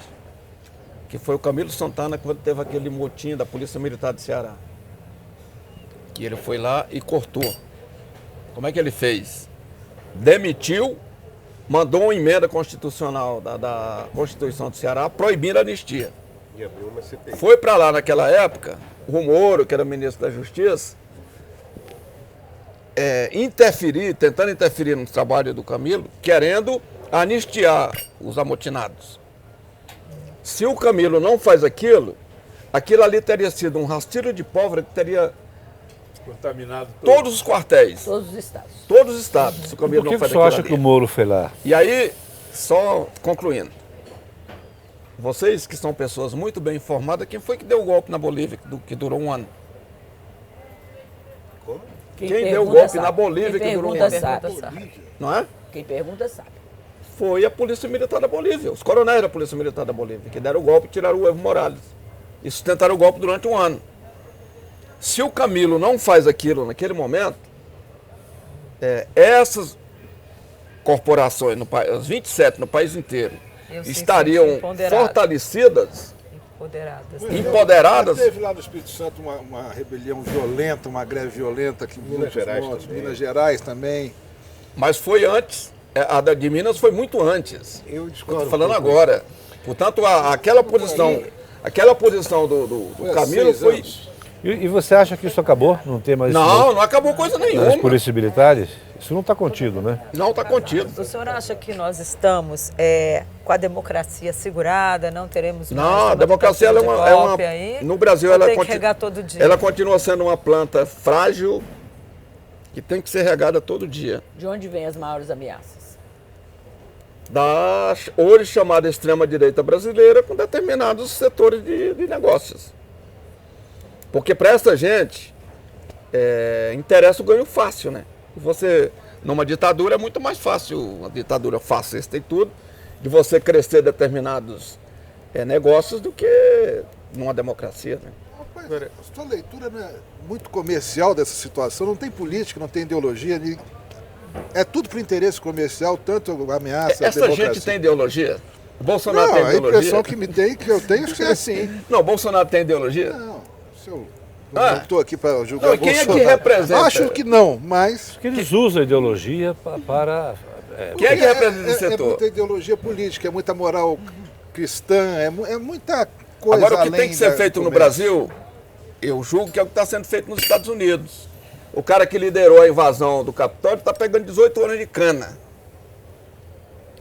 Speaker 2: que foi o Camilo Santana, quando teve aquele motim da Polícia Militar do Ceará. Que ele foi lá e cortou. Como é que ele fez? Demitiu, mandou uma emenda constitucional da Constituição do Ceará proibindo a anistia.
Speaker 1: E abriu uma CPI.
Speaker 2: Foi para lá naquela época, o Moro, que era ministro da Justiça, tentando interferir no trabalho do Camilo, querendo anistiar os amotinados. Se o Camilo não faz aquilo ali teria sido um rastilho de pólvora que teria
Speaker 8: Contaminado todo.
Speaker 2: todos os quartéis,
Speaker 6: Todos os estados.
Speaker 2: todos os estados, se o Camilo
Speaker 5: Por que
Speaker 2: não
Speaker 5: que o
Speaker 2: faz
Speaker 5: senhor
Speaker 2: aquilo
Speaker 5: acha
Speaker 2: ali.
Speaker 5: que o Moro foi lá?
Speaker 2: E aí, só concluindo, vocês que são pessoas muito bem informadas, quem foi que deu o golpe na Bolívia, que durou um ano? Quem deu o
Speaker 6: pergunta
Speaker 2: golpe
Speaker 6: sabe.
Speaker 2: na Bolívia
Speaker 6: Quem
Speaker 2: que durou um
Speaker 6: pergunta
Speaker 2: ano?
Speaker 6: sabe.
Speaker 2: Não é?
Speaker 6: Quem pergunta sabe.
Speaker 2: Foi a Polícia Militar da Bolívia, os coronéis da Polícia Militar da Bolívia, que deram o golpe e tiraram o Evo Morales. E sustentaram o golpe durante um ano. Se o Camilo não faz aquilo naquele momento, essas corporações, as 27 no país inteiro,
Speaker 3: Eu sei,
Speaker 2: estariam
Speaker 3: empoderadas.
Speaker 2: fortalecidas,
Speaker 3: Empoderadas.
Speaker 2: empoderadas.
Speaker 4: Teve lá no Espírito Santo uma rebelião violenta, uma greve violenta que
Speaker 1: Minas Gerais também.
Speaker 4: Minas Gerais também.
Speaker 2: Mas foi antes, a da de Minas foi muito antes.
Speaker 1: Eu
Speaker 2: Eu
Speaker 1: discordo.
Speaker 2: estou falando
Speaker 1: um pouco.
Speaker 2: agora. Portanto, aquela posição do
Speaker 4: Foi há
Speaker 2: Camilo
Speaker 4: 6
Speaker 2: foi...
Speaker 4: anos.
Speaker 5: E você acha que isso acabou? Não tem mais
Speaker 2: Não acabou coisa
Speaker 5: as
Speaker 2: nenhuma.
Speaker 5: polícias militares? Isso não está contido, né?
Speaker 2: Não está contido.
Speaker 3: O senhor acha que nós estamos com a democracia segurada, não teremos mais
Speaker 2: Não, a
Speaker 3: uma
Speaker 2: democracia ela
Speaker 3: tentativa
Speaker 2: é
Speaker 3: de
Speaker 2: uma...
Speaker 3: golpe aí?
Speaker 2: No Brasil,
Speaker 3: Ou
Speaker 2: ela,
Speaker 3: tem que regar todo dia?
Speaker 2: ela continua sendo uma planta frágil que tem que ser regada todo dia.
Speaker 6: De onde vêm as maiores ameaças?
Speaker 2: Da hoje chamada extrema-direita brasileira com determinados setores de negócios. Porque para essa gente, interessa o ganho fácil, né? Você, numa ditadura, é muito mais fácil, uma ditadura fascista e tudo, de você crescer determinados negócios do que numa democracia, né?
Speaker 4: Mas a sua leitura não é muito comercial dessa situação? Não tem política, não tem ideologia. É tudo por interesse comercial, tanto ameaça à
Speaker 2: Essa
Speaker 4: democracia.
Speaker 2: gente tem ideologia? O Bolsonaro tem
Speaker 4: Não, a
Speaker 2: ideologia?
Speaker 4: impressão que eu tenho é que é assim.
Speaker 2: Não, o Bolsonaro tem ideologia?
Speaker 4: Não, se eu não estou aqui para julgar
Speaker 2: Não,
Speaker 4: o
Speaker 2: quem é que
Speaker 4: Bolsonaro.
Speaker 2: representa?
Speaker 4: Acho que não, mas...
Speaker 5: Porque eles usam a ideologia para
Speaker 2: Quem é que representa esse
Speaker 4: É
Speaker 2: setor?
Speaker 4: muita ideologia política, é muita moral cristã, é muita coisa.
Speaker 2: Agora, o que tem
Speaker 4: além
Speaker 2: que ser
Speaker 4: da
Speaker 2: feito no
Speaker 4: comércio.
Speaker 2: Brasil, eu julgo que é o que está sendo feito nos Estados Unidos. O cara que liderou a invasão do Capitólio está pegando 18 anos de cana.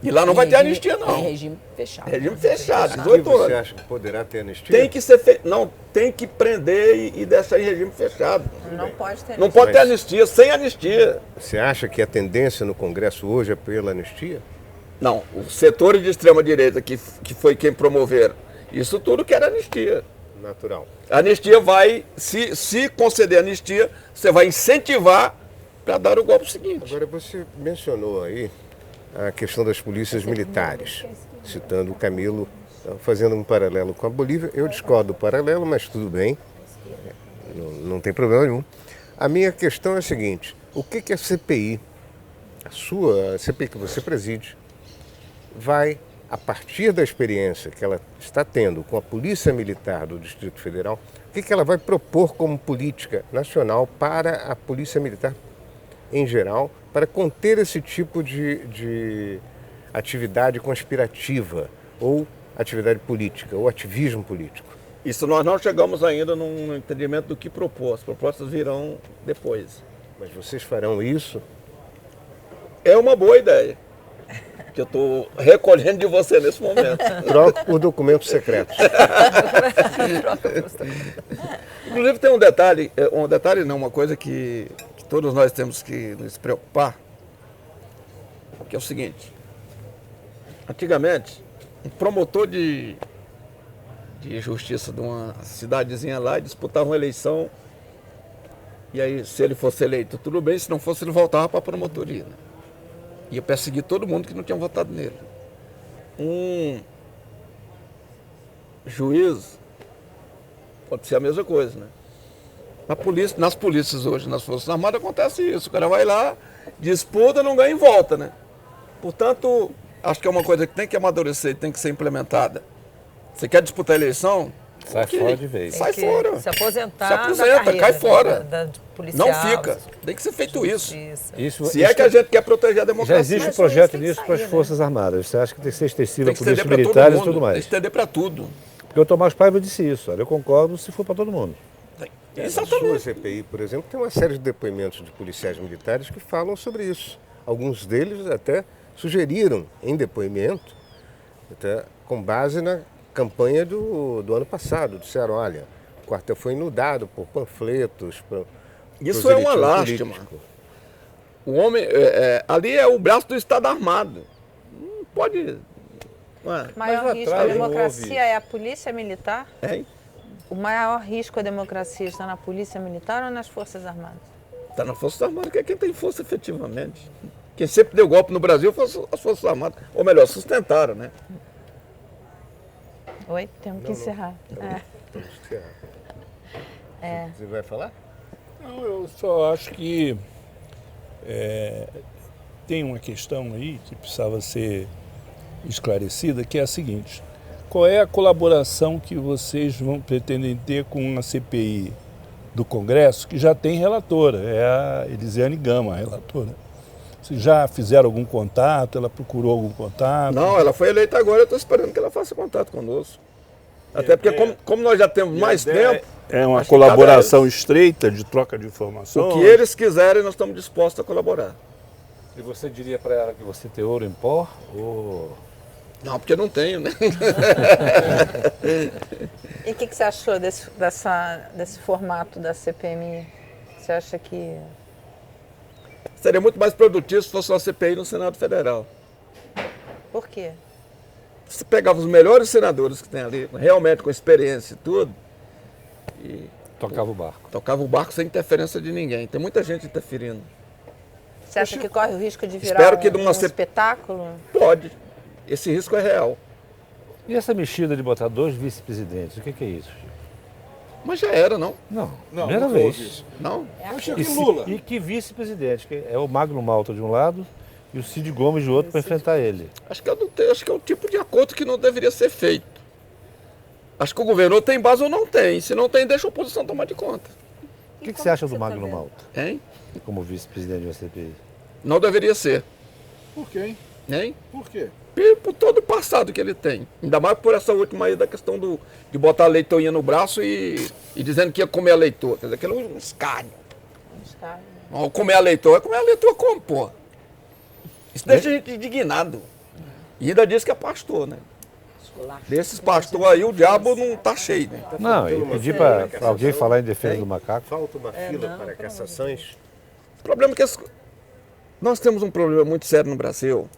Speaker 2: E lá não vai ter anistia,
Speaker 6: É
Speaker 2: não.
Speaker 6: regime fechado.
Speaker 2: Regime fechado,
Speaker 1: E
Speaker 2: 18
Speaker 1: você
Speaker 2: anos.
Speaker 1: acha que poderá ter anistia?
Speaker 2: Tem que ser feito. Não, tem que prender e deixar em regime fechado.
Speaker 7: Não pode ter.
Speaker 2: Não pode ter
Speaker 1: Mas-
Speaker 2: anistia, sem anistia.
Speaker 1: Você acha que a tendência no Congresso hoje é pela anistia?
Speaker 2: Não, os setores de extrema-direita que foi quem promoveram isso tudo quer anistia.
Speaker 1: Natural.
Speaker 2: A anistia vai, se conceder anistia, você vai incentivar para dar o golpe seguinte.
Speaker 1: Agora, você mencionou aí a questão das polícias militares, citando o Camilo, fazendo um paralelo com a Bolívia. Eu discordo do paralelo, mas tudo bem, não tem problema nenhum. A minha questão é a seguinte: o que a CPI, a CPI que você preside, vai, a partir da experiência que ela está tendo com a Polícia Militar do Distrito Federal, o que ela vai propor como política nacional para a Polícia Militar em geral, para conter esse tipo de atividade conspirativa ou atividade política ou ativismo político?
Speaker 2: Isso nós não chegamos ainda num entendimento do que propor. As propostas virão depois.
Speaker 1: Mas vocês farão isso?
Speaker 2: É uma boa ideia, que eu estou recolhendo de você nesse momento.
Speaker 1: Troca por documentos secretos.
Speaker 2: Inclusive tem um detalhe não, uma coisa que todos nós temos que nos preocupar, que é o seguinte: antigamente, um promotor de justiça de uma cidadezinha lá disputava uma eleição, e aí se ele fosse eleito tudo bem, se não fosse ele voltava para a promotoria, né? Ia perseguir todo mundo que não tinha votado nele. Um juiz pode ser a mesma coisa, né? Nas polícias hoje, nas Forças Armadas, acontece isso. O cara vai lá, disputa, não ganha e volta, né? Portanto, acho que é uma coisa que tem que amadurecer, tem que ser implementada. Você quer disputar a eleição?
Speaker 5: sai
Speaker 2: Ok,
Speaker 5: fora de vez.
Speaker 2: Sai
Speaker 3: Tem que
Speaker 2: fora.
Speaker 3: Se aposentar.
Speaker 2: Se aposenta,
Speaker 3: da carreira,
Speaker 2: cai fora.
Speaker 3: de policial,
Speaker 2: Não fica. Tem que ser feito isso.
Speaker 3: justiça.
Speaker 2: Se é que a gente quer proteger a
Speaker 5: Já
Speaker 2: democracia.
Speaker 5: existe um
Speaker 3: Mas
Speaker 5: projeto
Speaker 3: tem que
Speaker 5: nisso
Speaker 3: sair,
Speaker 5: para as
Speaker 3: né?
Speaker 5: Forças Armadas. Você acha que tem que ser extensivo
Speaker 2: tem
Speaker 5: a
Speaker 2: que estender
Speaker 5: polícias
Speaker 2: para todo
Speaker 5: militares
Speaker 2: mundo.
Speaker 5: e tudo
Speaker 2: Tem que
Speaker 5: mais?
Speaker 2: estender para tudo.
Speaker 5: Porque o Tomás Paiva disse isso. Olha, eu concordo se for para todo mundo.
Speaker 1: A sua CPI, por exemplo, tem uma série de depoimentos de policiais militares que falam sobre isso. Alguns deles até sugeriram em depoimento, até com base na campanha do ano passado, disseram, olha, o quartel foi inundado por panfletos.
Speaker 2: Isso é uma lástima. O homem, ali é o braço do Estado Armado. Não pode... Ué,
Speaker 7: O maior
Speaker 5: Mas
Speaker 7: risco à
Speaker 5: atrás
Speaker 7: democracia é a polícia militar?
Speaker 2: hein?
Speaker 7: O maior risco à democracia está na polícia militar ou nas Forças Armadas?
Speaker 2: Está na Força Armada, que é quem tem força efetivamente. Quem sempre deu golpe no Brasil foi as Forças Armadas. Ou melhor, sustentaram, né?
Speaker 7: Oi? Temos que encerrar.
Speaker 1: Você vai falar?
Speaker 8: Não, eu só acho que tem uma questão aí que precisava ser esclarecida, que é a seguinte: qual é a colaboração que vocês pretendem ter com a CPI do Congresso, que já tem relatora, é a Elisiane Gama, a relatora? Vocês já fizeram algum contato? Ela procurou algum contato?
Speaker 2: Não, ela foi eleita agora, eu estou esperando que ela faça contato conosco. Até porque, como nós já temos mais tempo,
Speaker 8: É uma
Speaker 2: acho que
Speaker 8: colaboração estreita de troca de informações?
Speaker 2: o que eles quiserem, nós estamos dispostos a colaborar.
Speaker 5: E você diria para ela que você tem ouro em pó? Ou...
Speaker 2: Não, porque não tenho, né?
Speaker 7: E o que você achou desse formato da CPMI? Você acha que...
Speaker 2: Seria muito mais produtivo se fosse uma CPI no Senado Federal.
Speaker 7: Por quê?
Speaker 2: Você pegava os melhores senadores que tem ali, realmente com experiência e tudo, e
Speaker 5: Tocava o barco.
Speaker 2: tocava o barco sem interferência de ninguém. Tem muita gente interferindo.
Speaker 7: Você acha que corre o risco de virar
Speaker 2: Espero que numa
Speaker 7: um espetáculo?
Speaker 2: Pode. Esse risco é real.
Speaker 5: E essa mexida de botar 2 vice-presidentes, o que é isso, Chico?
Speaker 2: Mas já era, não?
Speaker 5: Não,
Speaker 4: Não,
Speaker 5: primeira
Speaker 4: nunca houve
Speaker 5: vez.
Speaker 4: isso.
Speaker 2: Não?
Speaker 4: Eu chego
Speaker 5: E,
Speaker 4: em Lula.
Speaker 5: e que vice-presidente, que é o Magno Malta de um lado e o Cid Gomes de outro para enfrentar ele.
Speaker 2: Acho que é o tipo de acordo que não deveria ser feito. Acho que o governo tem base ou não tem. Se não tem, deixa a oposição tomar de conta.
Speaker 5: O que você acha do Magno Malta
Speaker 2: Hein?
Speaker 5: como vice-presidente da CPI?
Speaker 2: Não deveria ser.
Speaker 4: Por quê, hein?
Speaker 2: Hein?
Speaker 4: Por quê?
Speaker 2: Por todo o passado que ele tem. Ainda mais por essa última aí da questão de botar a leitoinha no braço e dizendo que ia comer a leitor. Quer dizer, aquilo é um escárnio. Não, comer a leitor como, pô? Isso deixa a gente indignado. E ainda diz que é pastor, né? Desses pastores aí, o diabo não tá cheio, né?
Speaker 5: Não, e pedir para alguém falar em defesa do macaco.
Speaker 1: Falta uma fila para cassações.
Speaker 2: O problema é que nós temos um problema muito sério no Brasil.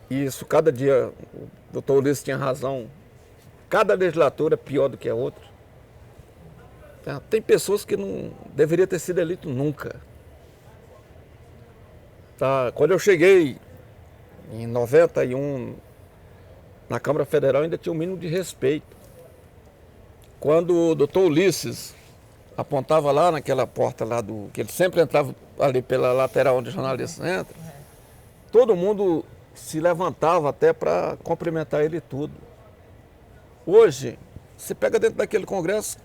Speaker 2: E isso, cada dia, o doutor Ulisses tinha razão, cada legislatura é pior do que a outra. Tem pessoas que não deveriam ter sido eleito nunca. Tá? Quando eu cheguei em 91 na Câmara Federal, ainda tinha um mínimo de respeito. Quando o doutor Ulisses apontava lá naquela porta lá que ele sempre entrava ali pela lateral onde os jornalistas entram, todo mundo se levantava até para cumprimentar ele e tudo. Hoje, você pega dentro daquele congresso.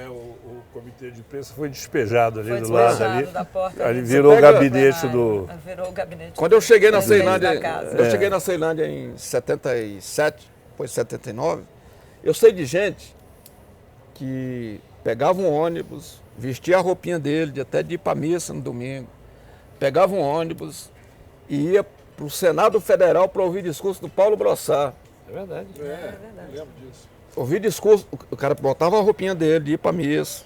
Speaker 8: O comitê de imprensa foi despejado ali
Speaker 3: Foi
Speaker 8: do lado
Speaker 3: despejado
Speaker 8: ali.
Speaker 3: da porta.
Speaker 8: Ali virou o
Speaker 2: pega-
Speaker 8: gabinete do.
Speaker 3: Virou o gabinete.
Speaker 2: Quando eu cheguei na
Speaker 3: presidente
Speaker 2: Ceilândia,
Speaker 3: da casa.
Speaker 2: eu cheguei na Ceilândia em 77, depois 79, eu sei de gente que pegava um ônibus, vestia a roupinha dele, até de ir para missa no domingo, pegava um ônibus e ia para o Senado Federal para ouvir discurso do Paulo Brossard.
Speaker 5: É verdade.
Speaker 4: Lembro disso.
Speaker 2: Ouvir discurso, o cara botava a roupinha dele, de ir para missa,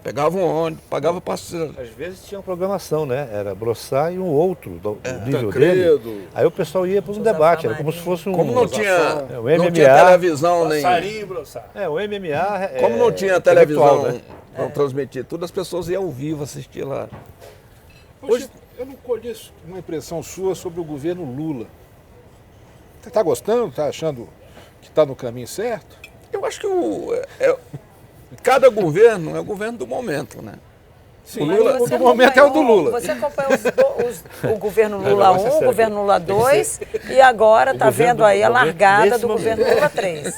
Speaker 2: pegava um ônibus, pagava passeio.
Speaker 5: Às vezes tinha uma programação, né? Era Brossard e um outro do nível
Speaker 4: Tancredo.
Speaker 5: dele. Aí o pessoal ia para um debate, era como se fosse um...
Speaker 2: Como não tinha,
Speaker 5: o
Speaker 2: não
Speaker 5: MMA,
Speaker 2: tinha televisão nem.
Speaker 8: Sarinho, Brossard.
Speaker 5: o MMA...
Speaker 2: Como não tinha
Speaker 5: intelectual,
Speaker 2: televisão
Speaker 5: né?
Speaker 2: para transmitir tudo, as pessoas iam ao vivo assistir lá.
Speaker 4: Hoje, eu não conheço uma impressão sua sobre o governo Lula. Você está gostando? Está achando que está no caminho certo?
Speaker 2: Eu acho que cada governo é o governo do momento, né?
Speaker 4: Sim,
Speaker 3: Mas
Speaker 4: Lula,
Speaker 3: você
Speaker 4: o do momento é o do
Speaker 3: acompanhou-
Speaker 4: Lula.
Speaker 3: Você acompanhou o governo Lula
Speaker 5: negócio é
Speaker 3: 1, o
Speaker 5: sério.
Speaker 3: governo Lula 2 e agora está
Speaker 5: governo
Speaker 3: vendo aí a
Speaker 5: do momento
Speaker 3: largada
Speaker 5: nesse
Speaker 3: do governo
Speaker 5: momento.
Speaker 3: Lula 3.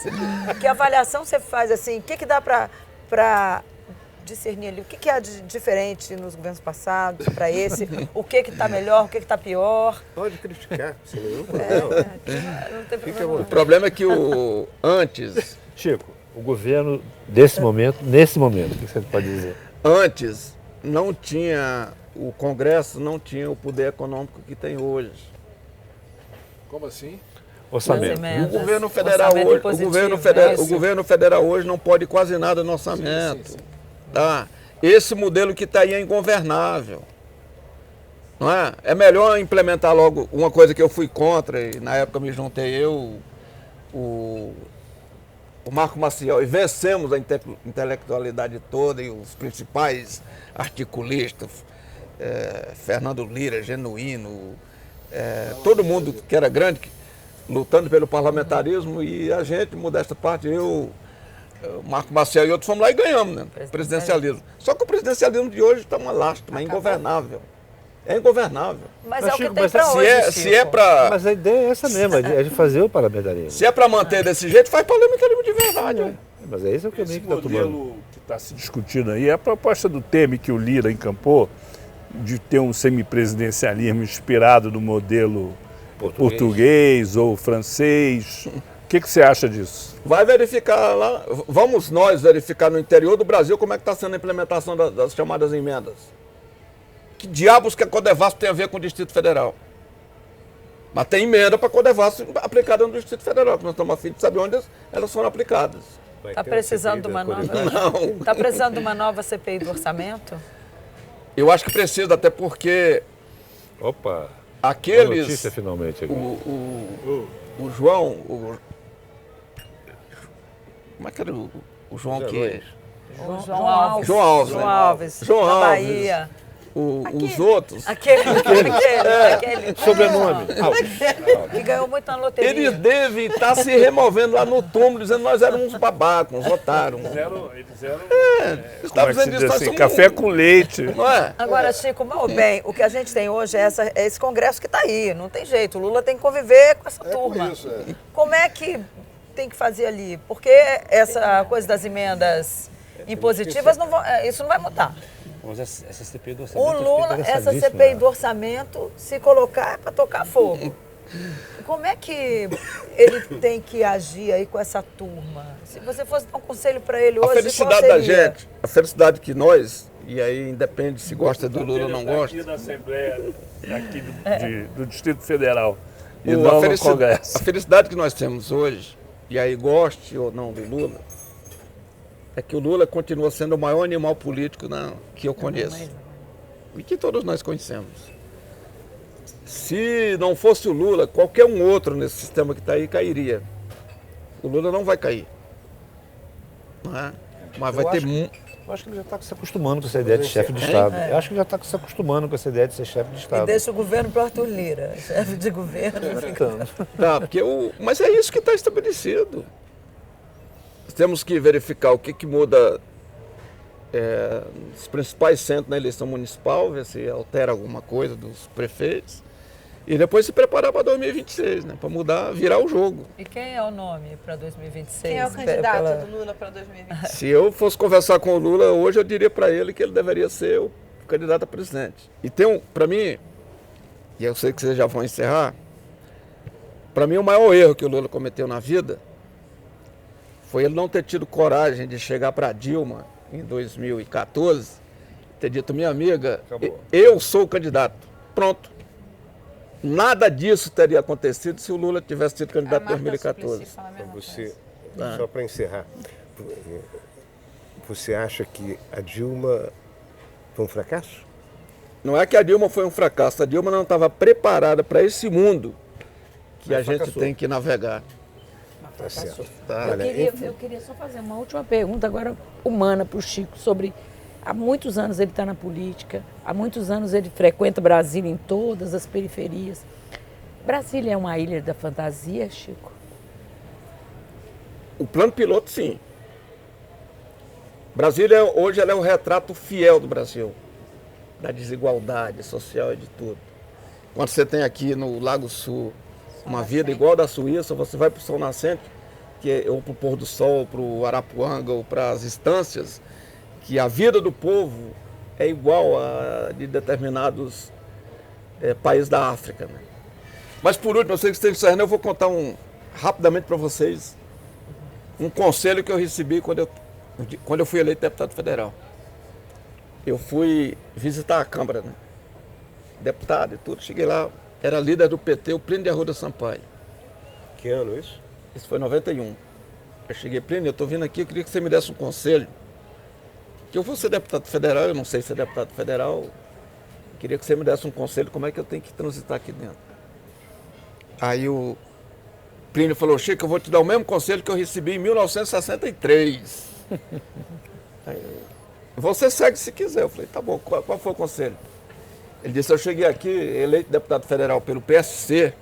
Speaker 3: Que avaliação você faz assim? O que dá para discernir ali? O que é de diferente nos governos passados para esse? O que está melhor, o que está pior?
Speaker 1: Pode criticar, sem nenhum problema.
Speaker 3: Não tem problema.
Speaker 2: O problema é que antes
Speaker 5: Chico, o governo desse momento, nesse momento, o que você pode dizer?
Speaker 2: não tinha, o Congresso não tinha o poder econômico que tem hoje.
Speaker 4: Como assim?
Speaker 5: Orçamento.
Speaker 2: O governo federal
Speaker 3: Orçamento
Speaker 2: hoje,
Speaker 3: impositivo,
Speaker 2: o governo federal hoje não pode quase nada no orçamento.
Speaker 4: Sim.
Speaker 2: Tá? Esse modelo que está aí é ingovernável. Não é? É melhor implementar logo uma coisa que eu fui contra, e na época me juntei o Marco Maciel, e vencemos a intelectualidade toda e os principais articulistas, Fernando Lira, Genuíno, todo mundo que era grande, lutando pelo parlamentarismo, e a gente, modesta parte, o Marco Maciel e outros fomos lá e ganhamos, né? Presidencialismo. Só que o presidencialismo de hoje está uma lástima, é ingovernável. É ingovernável.
Speaker 3: Mas
Speaker 5: Mas,
Speaker 3: é o que
Speaker 5: Chico,
Speaker 3: tem
Speaker 5: mas
Speaker 3: para
Speaker 5: se
Speaker 3: hoje,
Speaker 2: Se é
Speaker 3: Chico.
Speaker 2: para
Speaker 5: Mas a ideia é essa mesmo, é de fazer o parlamentarismo.
Speaker 2: se é para manter desse jeito, faz parlamentarismo de verdade. ué.
Speaker 5: Mas é esse o caminho
Speaker 8: Esse
Speaker 5: que está tomando.
Speaker 8: modelo que está se discutindo aí é a proposta do Temer que o Lira encampou de ter um semipresidencialismo inspirado no modelo português ou francês. O que você acha disso?
Speaker 2: Vai verificar lá, vamos nós verificar no interior do Brasil como é que está sendo a implementação das chamadas emendas. Que diabos que a Codevasf tem a ver com o Distrito Federal? Mas tem emenda para a Codevasf aplicada no Distrito Federal, que nós estamos a fim de saber onde elas foram aplicadas.
Speaker 1: Vai
Speaker 3: Está
Speaker 1: ter
Speaker 3: precisando de
Speaker 1: CPI
Speaker 3: uma
Speaker 1: da
Speaker 3: nova.
Speaker 1: Corinthians.
Speaker 3: Está precisando de uma nova CPI do orçamento?
Speaker 2: Eu acho que precisa, até porque
Speaker 5: Opa, boa
Speaker 2: aqueles...
Speaker 5: notícia finalmente. Aqui.
Speaker 2: O João... como é que era o João que...
Speaker 3: João Alves.
Speaker 2: João Alves.
Speaker 3: João
Speaker 2: né?
Speaker 3: Alves.
Speaker 2: João
Speaker 3: da
Speaker 2: Alves.
Speaker 3: Bahia.
Speaker 2: os outros,
Speaker 3: Aquele.
Speaker 5: Sobrenome.
Speaker 3: Que ganhou muito na loteria.
Speaker 2: eles devem estar se removendo lá no túmulo, dizendo que nós éramos uns babacos, uns otários.
Speaker 8: Eles eram
Speaker 2: Estavam
Speaker 8: como é que se
Speaker 2: dizendo
Speaker 8: diz
Speaker 2: isso, nós
Speaker 8: assim,
Speaker 2: somos
Speaker 8: café com leite.
Speaker 2: Não é?
Speaker 3: Agora, Chico, mal bem, o que a gente tem hoje é esse congresso que está aí. Não tem jeito. O Lula tem que conviver com essa turma.
Speaker 4: por isso, é.
Speaker 3: Como é que tem que fazer ali? Porque essa coisa das emendas impositivas, isso não vai mudar.
Speaker 5: Mas essa CPI do
Speaker 3: O
Speaker 5: orçamento...
Speaker 3: Lula, essa CPI do orçamento, se colocar é para tocar fogo. Como é que ele tem que agir aí com essa turma? Se você fosse dar um conselho para ele hoje,
Speaker 2: A felicidade
Speaker 3: qual
Speaker 2: da
Speaker 3: seria?
Speaker 2: gente, a felicidade que nós, e aí independe se gosta do Lula ou não
Speaker 8: Aqui
Speaker 2: gosta,
Speaker 8: da Assembleia, aqui do Distrito Federal. E
Speaker 2: a
Speaker 8: não no
Speaker 2: felici-
Speaker 8: Congresso.
Speaker 2: a felicidade que nós temos hoje, e aí goste ou não do Lula, é que o Lula continua sendo o maior animal político que eu conheço. E que todos nós conhecemos. Se não fosse o Lula, qualquer um outro nesse sistema que está aí cairia. O Lula não vai cair. Não é? Mas vai ter muito.
Speaker 5: Eu acho que ele já está se acostumando com essa ideia de chefe de Estado. Eu acho que ele já está se acostumando com essa ideia de ser chefe de
Speaker 3: E
Speaker 5: Estado.
Speaker 3: deixa o governo para Arthur Lira, chefe de governo.
Speaker 2: Tá, mas é isso que está estabelecido. Temos que verificar o que muda nos principais centros na eleição municipal, ver se altera alguma coisa dos prefeitos. E depois se preparar para 2026, né? Para mudar, virar o jogo.
Speaker 3: E quem é o nome para 2026?
Speaker 7: Quem é o candidato do Lula para 2020?
Speaker 2: Se eu fosse conversar com o Lula hoje, eu diria para ele que ele deveria ser o candidato a presidente. E tem para mim, e eu sei que vocês já vão encerrar, para mim o maior erro que o Lula cometeu na vida foi ele não ter tido coragem de chegar para Dilma em 2014, ter dito, minha amiga, eu sou o candidato. Pronto. Nada disso teria acontecido se o Lula tivesse sido candidato em 2014.
Speaker 1: Só para encerrar, você acha que a Dilma foi um fracasso?
Speaker 2: Não é que a Dilma foi um fracasso, a Dilma não estava preparada para esse mundo que a gente tem que navegar.
Speaker 1: Tá certo.
Speaker 6: Eu queria só fazer uma última pergunta agora humana para o Chico sobre há muitos anos ele está na política, há muitos anos ele frequenta Brasília em todas as periferias. Brasília é uma ilha da fantasia, Chico?
Speaker 2: O plano piloto, sim. Brasília hoje ela é o retrato fiel do Brasil, da desigualdade social e de tudo. Quando você tem aqui no Lago Sul uma vida igual da Suíça, você vai para o Sol Nascente, ou para o pôr do sol, para o Arapuanga, ou para as estâncias, que a vida do povo é igual a de determinados países da África. Né? Mas por último, eu sei que você está encerrando, eu vou contar rapidamente para vocês um conselho que eu recebi quando eu fui eleito deputado federal. Eu fui visitar a Câmara, né? Deputado e tudo, cheguei lá, era líder do PT, o Plínio de Arruda Sampaio.
Speaker 1: Que ano isso?
Speaker 2: Isso foi em 91. Eu cheguei, Plínio, eu estou vindo aqui, eu queria que você me desse um conselho. Que eu vou ser deputado federal, eu não sei ser deputado federal. Eu queria que você me desse um conselho, como é que eu tenho que transitar aqui dentro. Aí o Plínio falou, Chico, eu vou te dar o mesmo conselho que eu recebi em 1963. Aí, você segue se quiser. Eu falei, tá bom, qual foi o conselho? Ele disse, eu cheguei aqui, eleito deputado federal pelo PSC,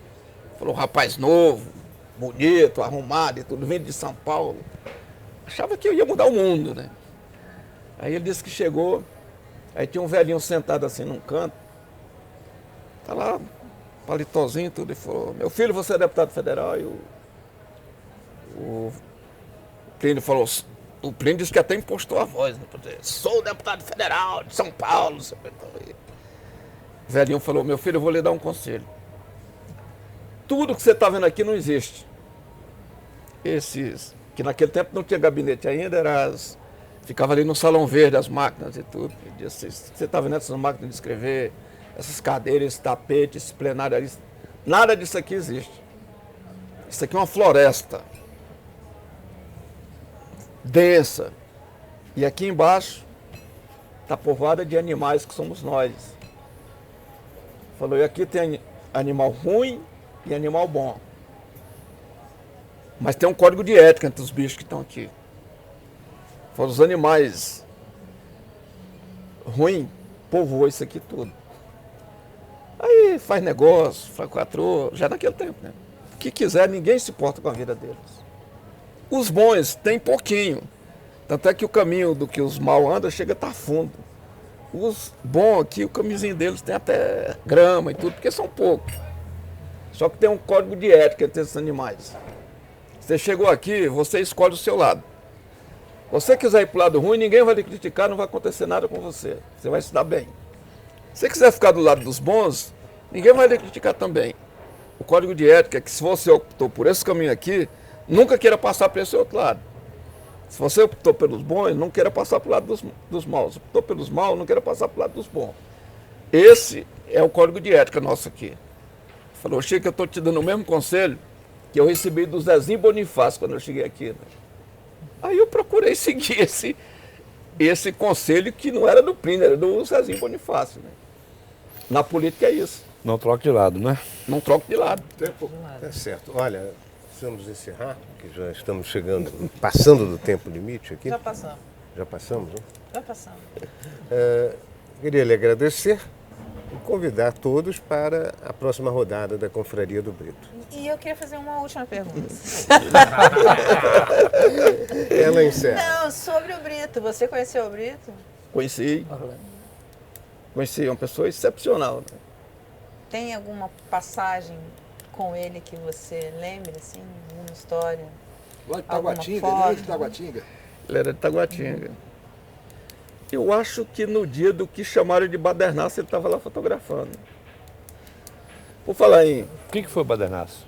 Speaker 2: falou, rapaz novo, bonito, arrumado e tudo, vindo de São Paulo. Achava que eu ia mudar o mundo, né? Aí ele disse que chegou, aí tinha um velhinho sentado assim num canto, tá lá, palitozinho e tudo, e falou, meu filho, você é deputado federal? E o Plínio falou, o Plínio disse que até impostou a voz, né? Sou deputado federal de São Paulo. O velhinho falou, meu filho, eu vou lhe dar um conselho. Tudo que você está vendo aqui não existe. Que naquele tempo não tinha gabinete ainda, ficava ali no Salão Verde, as máquinas e tudo. Ele disse, você está vendo essas máquinas de escrever, essas cadeiras, esse tapete, esse plenário ali, nada disso aqui existe. Isso aqui é uma floresta densa. E aqui embaixo está povoada de animais que somos nós. Falou, e aqui tem animal ruim e animal bom. Mas tem um código de ética entre os bichos que estão aqui. Foram os animais ruins, povoou isso aqui tudo. Aí faz negócio, faz quatro, já naquele tempo, né? O que quiser, ninguém se importa com a vida deles. Os bons tem pouquinho. Tanto é que o caminho do que os mal andam chega a estar fundo. Os bons aqui, o caminhozinho deles tem até grama e tudo, porque são poucos. Só que tem um código de ética entre esses animais. Você chegou aqui, você escolhe o seu lado. Se você quiser ir para o lado ruim, ninguém vai lhe criticar, não vai acontecer nada com você. Você vai se dar bem. Se você quiser ficar do lado dos bons, ninguém vai lhe criticar também. O código de ética é que se você optou por esse caminho aqui, nunca queira passar para esse outro lado. Se você optou pelos bons, não queira passar para o lado dos maus. Optou pelos maus, não queira passar para o lado dos bons. Esse é o código de ética nosso aqui. Falou, Chico, eu estou te dando o mesmo conselho que eu recebi do Zezinho Bonifácio quando eu cheguei aqui. Né? Aí eu procurei seguir esse conselho que não era do Plínio, era do Zezinho Bonifácio. Né? Na política é isso.
Speaker 5: Não troque de lado, né?
Speaker 2: Não troque de lado.
Speaker 1: Tá certo. Olha, precisamos encerrar, porque já estamos chegando, passando do tempo limite aqui.
Speaker 3: Já passamos.
Speaker 1: Já passamos, né?
Speaker 3: Já passamos.
Speaker 1: Queria lhe agradecer e convidar todos para a próxima rodada da Confraria do Brito.
Speaker 7: E eu queria fazer uma última pergunta.
Speaker 1: Ela encerra.
Speaker 7: Não, sobre o Brito. Você conheceu o Brito?
Speaker 2: Conheci. Conheci, é uma pessoa excepcional. Né?
Speaker 7: Tem alguma passagem com ele que você lembre, assim, alguma história?
Speaker 4: Lá de
Speaker 7: Alguma
Speaker 4: Taguatinga,
Speaker 7: foto?
Speaker 4: ele era de Taguatinga.
Speaker 2: Ele era de Taguatinga. Eu acho que no dia do que chamaram de Badernaço, ele estava lá fotografando. Por falar em...
Speaker 5: O que foi o Badernaço?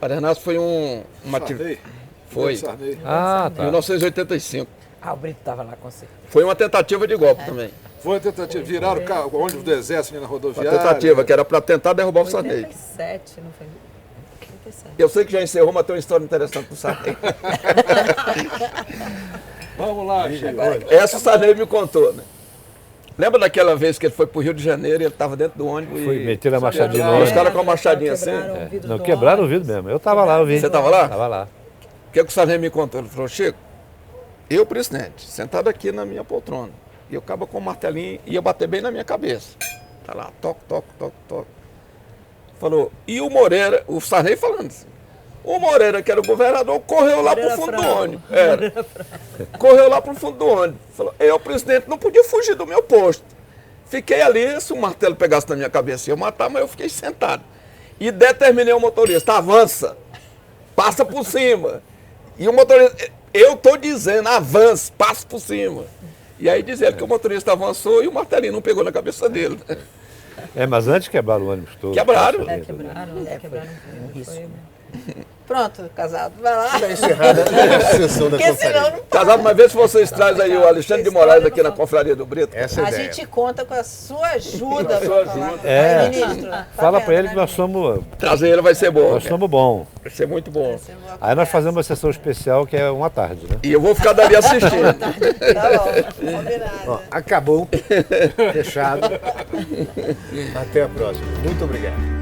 Speaker 2: Badernaço foi uma
Speaker 4: Sarney.
Speaker 2: Foi.
Speaker 4: Sarney.
Speaker 5: Ah,
Speaker 2: Em
Speaker 5: tá.
Speaker 2: 1985.
Speaker 6: Ah, o Brito estava lá com você.
Speaker 2: Foi uma tentativa de golpe também.
Speaker 4: Foi uma tentativa, viraram o carro, o ônibus do exército ali na
Speaker 2: Uma
Speaker 4: rodoviária.
Speaker 2: tentativa, que era para tentar derrubar o Sarney.
Speaker 3: 87, não foi? 87.
Speaker 2: Eu sei que já encerrou, mas tem uma história interessante do Sarney.
Speaker 4: Vamos lá, Chico.
Speaker 2: Essa o Sarney me contou, né? Lembra daquela vez que ele foi pro Rio de Janeiro e ele estava dentro do ônibus
Speaker 5: Foi
Speaker 2: e...
Speaker 5: meter a machadinha
Speaker 2: Os
Speaker 5: no
Speaker 2: caras com a machadinha assim.
Speaker 3: Quebraram o vidro
Speaker 5: Não,
Speaker 3: do
Speaker 5: quebraram o
Speaker 3: ônibus.
Speaker 5: vidro mesmo. Eu tava lá, eu vi.
Speaker 2: Você tava lá?
Speaker 5: Tava lá.
Speaker 2: O que o Sarney me contou? Ele falou, Chico, eu, presidente, sentado aqui na minha poltrona, e eu acaba com o martelinho e ia bater bem na minha cabeça. Tá lá, toque, toque, toque, toque. Falou, e o Moreira, o Sarney falando assim, o Moreira, que era o governador, correu lá pro fundo do ônibus. Era. Correu lá pro fundo do ônibus. Falou, eu, presidente, não podia fugir do meu posto. Fiquei ali, se o martelo pegasse na minha cabeça, eu ia matar, mas eu fiquei sentado. E determinei ao motorista, avança, passa por cima. E o motorista, eu tô dizendo, avança, passa por cima. E aí diz ele que o motorista avançou e o martelinho não pegou na cabeça dele.
Speaker 5: É, mas antes quebraram o ônibus todo.
Speaker 2: Quebraram.
Speaker 3: Quebraram. Foi.
Speaker 7: Pronto, casado. Vai lá.
Speaker 1: Está encerrada a sessão da
Speaker 7: Porque senão
Speaker 1: Confraria.
Speaker 7: não
Speaker 2: Casado, mas vê se vocês trazem aí o Alexandre de Moraes aqui na Confraria do Brito.
Speaker 1: Essa é a
Speaker 7: A
Speaker 1: ideia.
Speaker 7: gente conta com a sua ajuda.
Speaker 2: sua
Speaker 7: pra falar.
Speaker 2: ajuda.
Speaker 5: É.
Speaker 7: Aí, ministro, tá
Speaker 5: Fala
Speaker 7: vendo,
Speaker 5: pra ele
Speaker 7: né,
Speaker 5: que nós somos,
Speaker 2: Trazer ele vai ser bom.
Speaker 5: nós somos bons.
Speaker 2: Vai ser muito bom.
Speaker 5: Aí nós fazemos uma sessão especial que é uma tarde, né?
Speaker 2: E eu vou ficar dali assistindo.
Speaker 7: Tá bom, combinado.
Speaker 1: Ó, acabou. Fechado. Até a próxima. Muito obrigado.